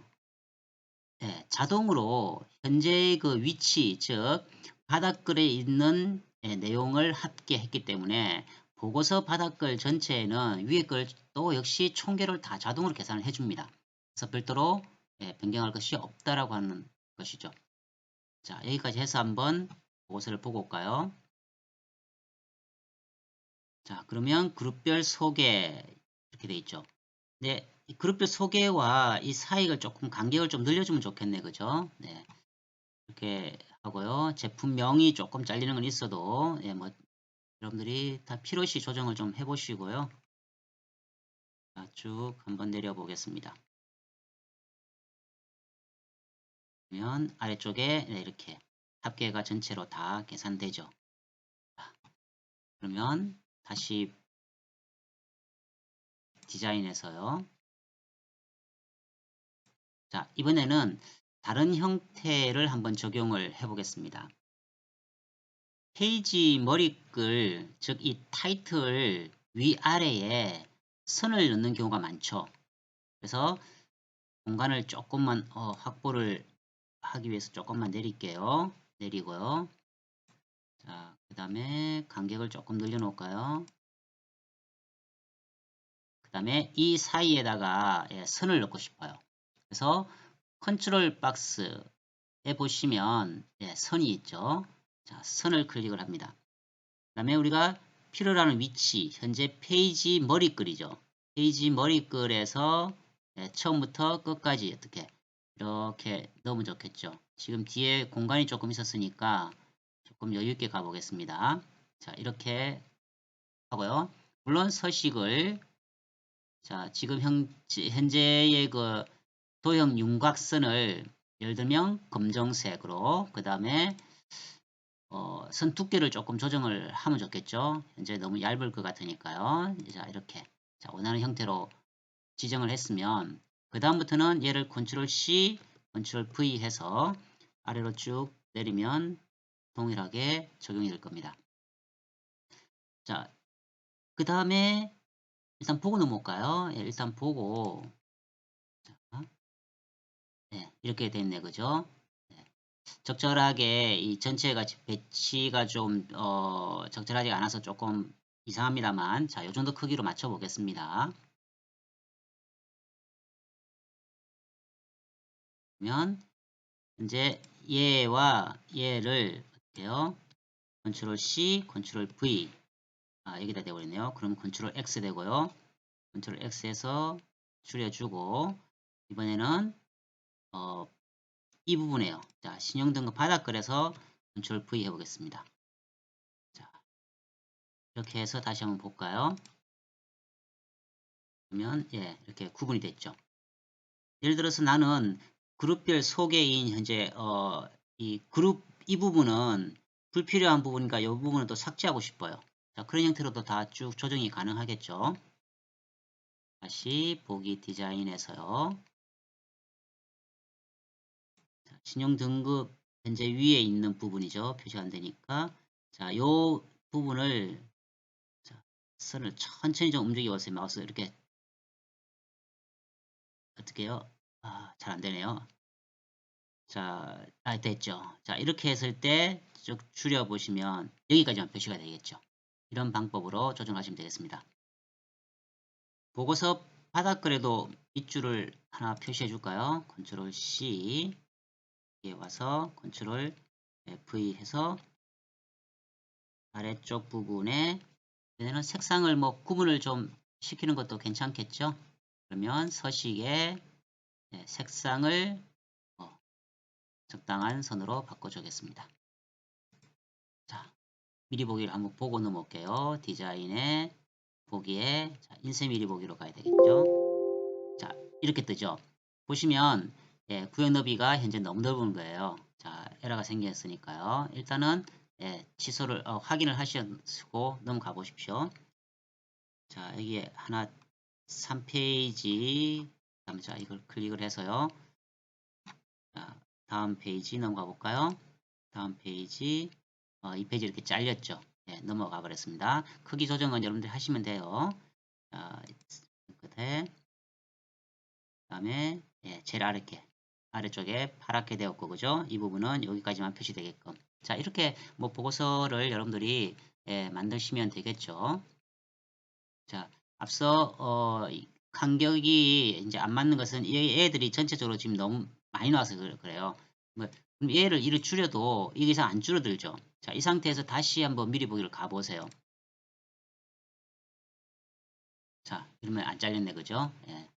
자동으로 현재의 그 위치, 즉 바닥글에 있는 내용을 합계했기 때문에 보고서 바닥글 전체에는 위에 글도 역시 총계를 다 자동으로 계산을 해줍니다. 그래서 별도로 변경할 것이 없다라고 하는 것이죠. 자, 여기까지 해서 한번 보고서를 보고 올까요? 자, 그러면 그룹별 소개 이렇게 돼 있죠. 네, 이 그룹별 소개와 이 사이를 조금 간격을 좀 늘려주면 좋겠네, 그죠? 네, 이렇게 하고요. 제품명이 조금 잘리는 건 있어도 여러분들이 다 필요시 조정을 좀 해보시고요. 자, 쭉 한번 내려보겠습니다. 그러면 아래쪽에 이렇게 합계가 전체로 다 계산되죠. 자, 그러면 다시 디자인에서요. 자, 이번에는 다른 형태를 한번 적용을 해보겠습니다. 페이지 머리글, 즉 이 타이틀 위아래에 선을 넣는 경우가 많죠. 그래서 공간을 조금만 확보를 하기 위해서 조금만 내릴게요. 내리고요. 자, 그 다음에 간격을 조금 늘려 놓을까요? 그 다음에 이 사이에다가 선을 넣고 싶어요. 그래서 컨트롤 박스에 보시면 선이 있죠. 자, 선을 클릭을 합니다. 그 다음에 우리가 필요로 하는 위치, 현재 페이지 머리글이죠. 페이지 머리글에서 처음부터 끝까지 어떻게 이렇게 넣으면 좋겠죠. 지금 뒤에 공간이 조금 있었으니까 조금 여유 있게 가보겠습니다. 자, 이렇게 하고요. 물론 서식을 자, 지금 현재의 그 도형 윤곽선을 예를 들면 검정색으로 그 다음에 선 두께를 조금 조정을 하면 좋겠죠. 현재 너무 얇을 것 같으니까요. 자, 이렇게 자, 원하는 형태로 지정을 했으면 그 다음부터는 얘를 컨트롤 C, 컨트롤 V 해서 아래로 쭉 내리면 동일하게 적용이 될 겁니다. 자, 그 다음에 일단 보고 넘어올까요? 예, 일단 보고 자, 네, 이렇게 됐네, 그죠? 네, 적절하게 이 전체가 배치가 좀 적절하지 않아서 조금 이상합니다만, 자, 요 정도 크기로 맞춰 보겠습니다. 그러면 이제 얘와 얘를 어때요? 컨트롤 C, 컨트롤 V. 여기다 되어버렸네요. 그럼 컨트롤 X 되고요. 컨트롤 X에서 줄여주고, 이번에는, 이 부분에요. 자, 신용등급 바닥글에서 컨트롤 V 해보겠습니다. 자, 이렇게 해서 다시 한번 볼까요? 그러면, 예, 이렇게 구분이 됐죠. 예를 들어서 나는 그룹별 소개인 현재, 이 그룹, 이 부분은 불필요한 부분이니까 이 부분은 또 삭제하고 싶어요. 자, 그런 형태로도 다 쭉 조정이 가능하겠죠. 다시 보기 디자인에서요. 신용등급 현재 위에 있는 부분이죠. 표시가 안 되니까. 자, 요 부분을, 자, 선을 천천히 좀 움직여 보세요. 마우스 이렇게. 어떻게 해요? 잘 안 되네요. 자, 됐죠. 자, 이렇게 했을 때 쭉 줄여 보시면 여기까지만 표시가 되겠죠. 이런 방법으로 조정하시면 되겠습니다. 보고서 바닥글에도 밑줄을 하나 표시해 줄까요? 컨트롤 C 여기에 와서 컨트롤 V 해서 아래쪽 부분에 얘는 색상을 뭐 구분을 좀 시키는 것도 괜찮겠죠. 그러면 서식에 색상을 적당한 선으로 바꿔주겠습니다. 자, 미리 보기를 한번 보고 넘어올게요. 디자인에 보기에 인쇄 미리 보기로 가야 되겠죠. 자, 이렇게 뜨죠. 보시면 구역 너비가 현재 너무 넓은 거예요. 자, 에러가 생겼으니까요. 일단은 취소를 확인을 하시고 넘어가 보십시오. 자, 여기에 하나 3페이지 자, 이걸 클릭을 해서요. 자, 다음 페이지 넘어가 볼까요? 다음 페이지 이 페이지 이렇게 잘렸죠. 넘어가 버렸습니다. 크기 조정은 여러분들이 하시면 돼요. 자, 끝에 다음에 제일 아래쪽에 파랗게 되었고 그죠? 이 부분은 여기까지만 표시되게끔. 자, 이렇게 뭐 보고서를 여러분들이 만드시면 되겠죠. 자, 앞서 간격이 이제 안 맞는 것은 얘들이 전체적으로 지금 너무 많이 나와서 그래요. 뭐, 그럼 얘를 이를 줄여도 이 이상 안 줄어들죠. 자, 이 상태에서 다시 한번 미리 보기를 가보세요. 자, 이러면 안 잘렸네, 그죠? 예.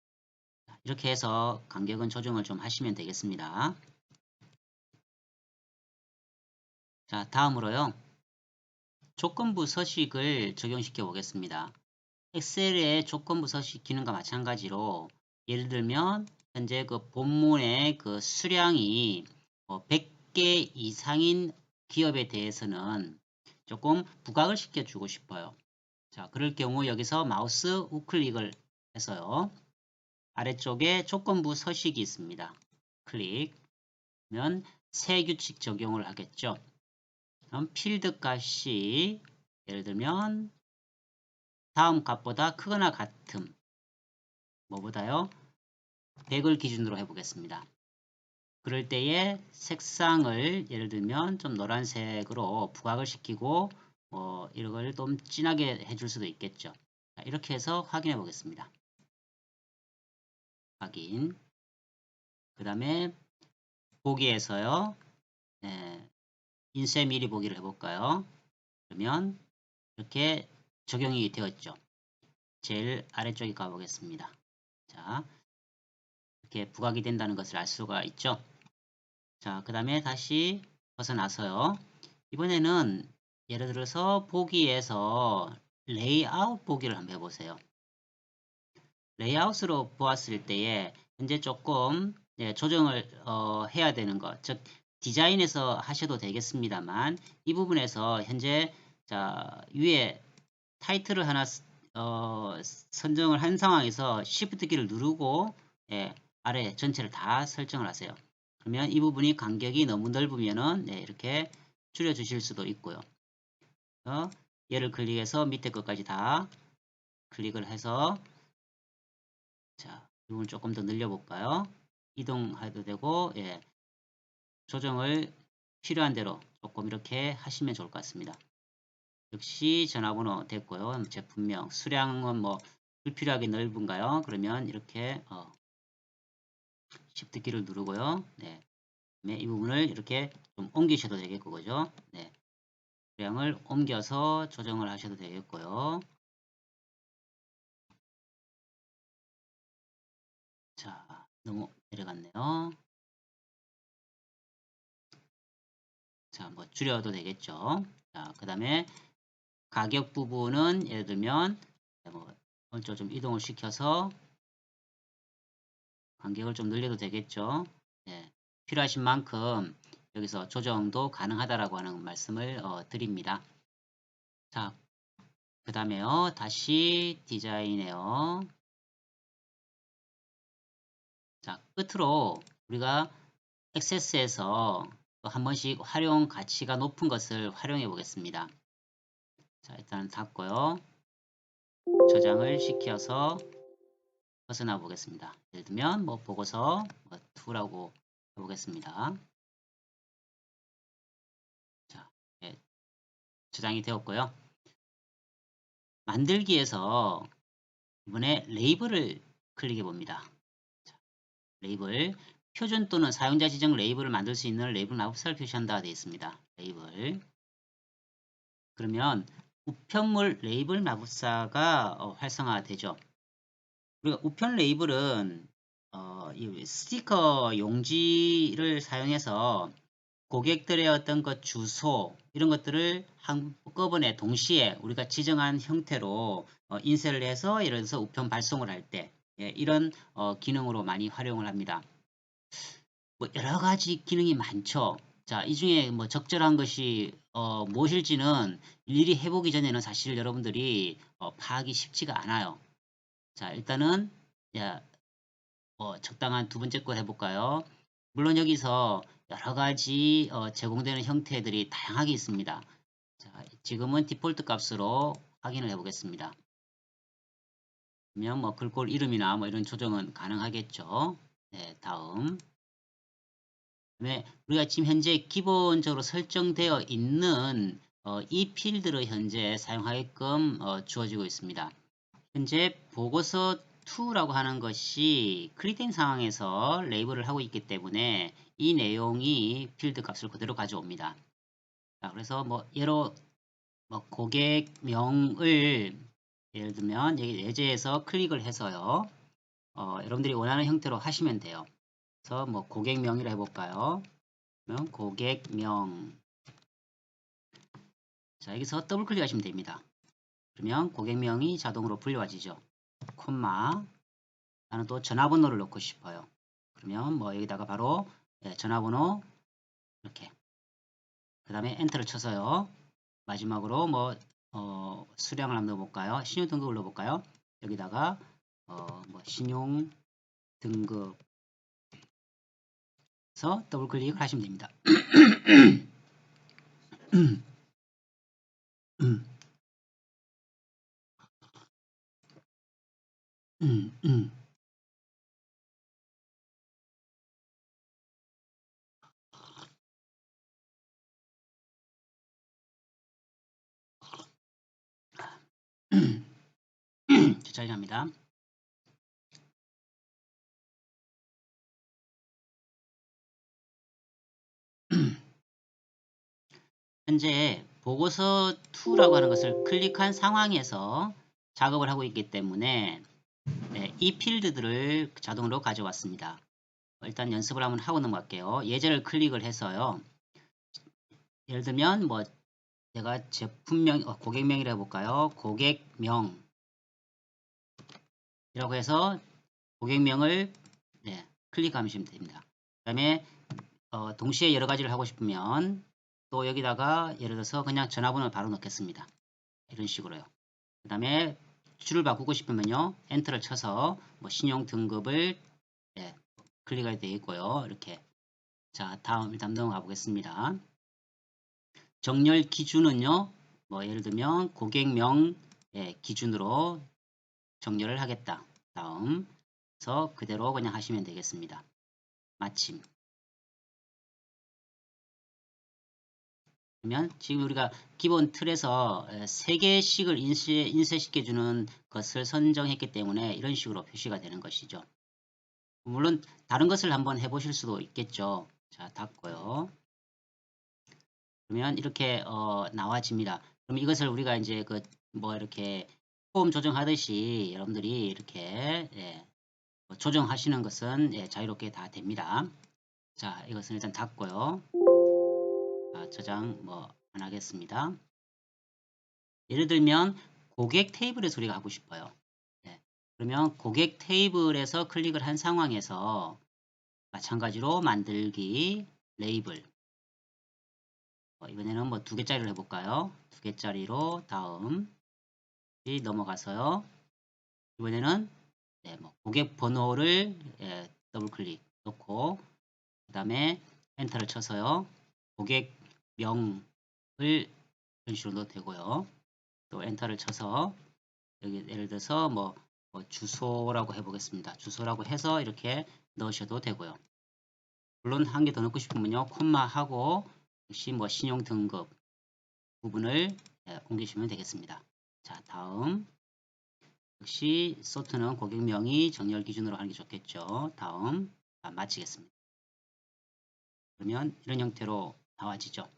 이렇게 해서 간격은 조정을 좀 하시면 되겠습니다. 자, 다음으로요. 조건부 서식을 적용시켜 보겠습니다. 엑셀의 조건부 서식 기능과 마찬가지로 예를 들면 현재 그 본문의 그 수량이 100개 이상인 기업에 대해서는 조금 부각을 시켜주고 싶어요. 자, 그럴 경우 여기서 마우스 우클릭을 해서요. 아래쪽에 조건부 서식이 있습니다. 클릭하면 새 규칙 적용을 하겠죠. 그럼 필드 값이 예를 들면 다음 값보다 크거나 같음 뭐보다요? 100을 기준으로 해보겠습니다. 그럴 때에 색상을 예를 들면 좀 노란색으로 부각을 시키고 이런 걸 좀 진하게 해줄 수도 있겠죠. 자, 이렇게 해서 확인해 보겠습니다. 확인. 그 다음에 보기에서요. 인쇄 미리 보기를 해볼까요? 그러면 이렇게 적용이 되었죠. 제일 아래쪽에 가보겠습니다. 자, 이렇게 부각이 된다는 것을 알 수가 있죠. 자, 그 다음에 다시 벗어나서요. 이번에는 예를 들어서 보기에서 레이아웃 보기를 한번 해보세요. 레이아웃으로 보았을 때에 현재 조금 조정을 해야 되는 것, 즉 디자인에서 하셔도 되겠습니다만 이 부분에서 현재 자 위에 타이틀을 하나 선정을 한 상황에서 Shift 키를 누르고 아래 전체를 다 설정을 하세요. 그러면 이 부분이 간격이 너무 넓으면은 네, 이렇게 줄여 주실 수도 있고요. 얘를 클릭해서 밑에 것까지 다 클릭을 해서 자, 이 부분 조금 더 늘려볼까요? 이동해도 되고, 예, 조정을 필요한 대로 조금 이렇게 하시면 좋을 것 같습니다. 역시 전화번호 됐고요. 제품명, 수량은 뭐 불필요하게 넓은가요? 그러면 이렇게 Shift 키를 누르고요. 네, 이 부분을 이렇게 좀 옮기셔도 되겠고, 그죠? 네, 수량을 옮겨서 조정을 하셔도 되겠고요. 자, 너무 내려갔네요. 자, 뭐 줄여도 되겠죠. 자, 그 다음에 가격 부분은 예를 들면 뭐 오른쪽 좀 이동을 시켜서 간격을 좀 늘려도 되겠죠. 네, 필요하신 만큼 여기서 조정도 가능하다라고 하는 말씀을 드립니다. 자, 그 다음에요. 다시 디자인에요. 자, 끝으로 우리가 액세스에서 한 번씩 활용 가치가 높은 것을 활용해 보겠습니다. 자, 일단 닫고요. 저장을 시켜서 벗어나 보겠습니다. 예를 들면 뭐 보고서 2라고 해보겠습니다. 자, 예, 저장이 되었고요. 만들기에서 이번에 레이블을 클릭해 봅니다. 자, 레이블 표준 또는 사용자 지정 레이블을 만들 수 있는 레이블 마법사를 표시한다 되어 있습니다. 레이블 그러면 우편물 레이블 마법사가 활성화되죠. 우리가 우편 레이블은 이 스티커 용지를 사용해서 고객들의 어떤 것 주소 이런 것들을 한꺼번에 동시에 우리가 지정한 형태로 인쇄를 해서 예를 들어서 우편 발송을 할 때 이런 기능으로 많이 활용을 합니다. 뭐 여러 가지 기능이 많죠. 자, 이 중에 뭐 적절한 것이 무엇일지는 일일이 해보기 전에는 사실 여러분들이 파악이 쉽지가 않아요. 자, 일단은 적당한 두 번째 걸 해볼까요? 물론 여기서 여러 가지 제공되는 형태들이 다양하게 있습니다. 자, 지금은 디폴트 값으로 확인을 해보겠습니다. 그러면 뭐 글꼴 이름이나 뭐 이런 조정은 가능하겠죠. 네, 다음. 그다음에 우리가 지금 현재 기본적으로 설정되어 있는 이 필드를 현재 사용하게끔 주어지고 있습니다. 현재 보고서 2라고 하는 것이 클릭된 상황에서 레이블을 하고 있기 때문에 이 내용이 필드 값을 그대로 가져옵니다. 자, 그래서 뭐 예로 뭐 고객명을 예를 들면 여기 예제에서 클릭을 해서요. 여러분들이 원하는 형태로 하시면 돼요. 그래서 뭐 고객명이라 해볼까요? 그러면 고객명. 자, 여기서 더블 클릭하시면 됩니다. 그러면 고객명이 자동으로 불려와지죠. 콤마. 나는 또 전화번호를 넣고 싶어요. 그러면 뭐 여기다가 바로 전화번호 이렇게 그 다음에 엔터를 쳐서요. 마지막으로 뭐 수량을 한번 넣어볼까요? 신용 등급을 넣어볼까요? 여기다가 뭐 신용 등급에서 더블 클릭을 하시면 됩니다. 주차합니다. 현재 보고서 2라고 하는 것을 클릭한 상황에서 작업을 하고 있기 때문에 이 필드들을 자동으로 가져왔습니다. 일단 연습을 한번 하고 넘어갈게요. 예제를 클릭을 해서요. 예를 들면 뭐 제가 제품명, 고객명이라 해볼까요? 고객명이라고 해서 고객명을 클릭하시면 됩니다. 그 다음에 동시에 여러 가지를 하고 싶으면 또 여기다가 예를 들어서 그냥 전화번호를 바로 넣겠습니다. 이런 식으로요. 그 다음에 줄을 바꾸고 싶으면요. 엔터를 쳐서 뭐 신용 등급을 클릭할 때 있고요. 이렇게 자, 다음 일단 넘어가 보겠습니다. 정렬 기준은요. 뭐 예를 들면 고객명 기준으로 정렬을 하겠다. 다음 그래서 그대로 그냥 하시면 되겠습니다. 마침. 그러면 지금 우리가 기본 틀에서 3개씩을 인쇄시켜주는 것을 선정했기 때문에 이런 식으로 표시가 되는 것이죠. 물론 다른 것을 한번 해보실 수도 있겠죠. 자, 닫고요. 그러면 이렇게 나와집니다. 그럼 이것을 우리가 이제 그 뭐 이렇게 폼 조정하듯이 여러분들이 이렇게 조정하시는 것은 자유롭게 다 됩니다. 자, 이것은 일단 닫고요. 저장 뭐 안 하겠습니다. 예를 들면 고객 테이블에서 우리가 하고 싶어요. 그러면 고객 테이블에서 클릭을 한 상황에서 마찬가지로 만들기 레이블 이번에는 뭐 2개짜리로 해볼까요? 2개짜리로 다음 넘어가서요. 이번에는 뭐 고객 번호를 더블 클릭 넣고 그 다음에 엔터를 쳐서요. 고객명을 이런 식으로 넣어도 되고요. 또 엔터를 쳐서 여기 예를 들어서 뭐 주소라고 해보겠습니다. 주소라고 해서 이렇게 넣으셔도 되고요. 물론 한 개 더 넣고 싶으면요. 콤마하고 역시 뭐 신용 등급 부분을 옮기시면 되겠습니다. 자, 다음 역시 소트는 고객명의 정렬 기준으로 하는 게 좋겠죠. 다음 마치겠습니다. 그러면 이런 형태로 나와지죠.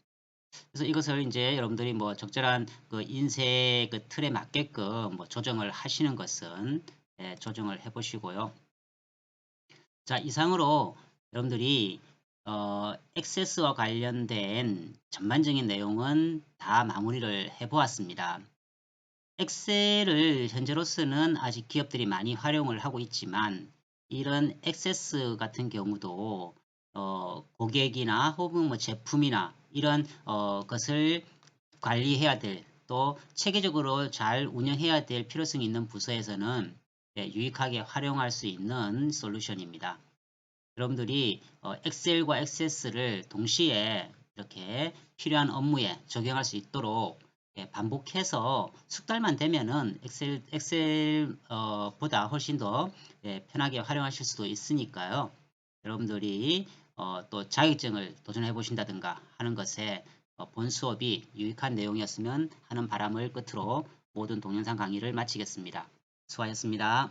그래서 이것을 이제 여러분들이 뭐 적절한 그 인쇄 그 틀에 맞게끔 뭐 조정을 하시는 것은 조정을 해 보시고요. 자, 이상으로 여러분들이 액세스와 관련된 전반적인 내용은 다 마무리를 해 보았습니다. 엑셀을 현재로서는 아직 기업들이 많이 활용을 하고 있지만 이런 액세스 같은 경우도 고객이나 혹은 뭐 제품이나 이런 것을 관리해야 될 또 체계적으로 잘 운영해야 될 필요성이 있는 부서에서는 유익하게 활용할 수 있는 솔루션입니다. 여러분들이 엑셀과 액세스를 동시에 이렇게 필요한 업무에 적용할 수 있도록 반복해서 숙달만 되면은 엑셀보다 훨씬 더 편하게 활용하실 수도 있으니까요. 여러분들이 또 자격증을 도전해 보신다든가 하는 것에 본 수업이 유익한 내용이었으면 하는 바람을 끝으로 모든 동영상 강의를 마치겠습니다. 수고하셨습니다.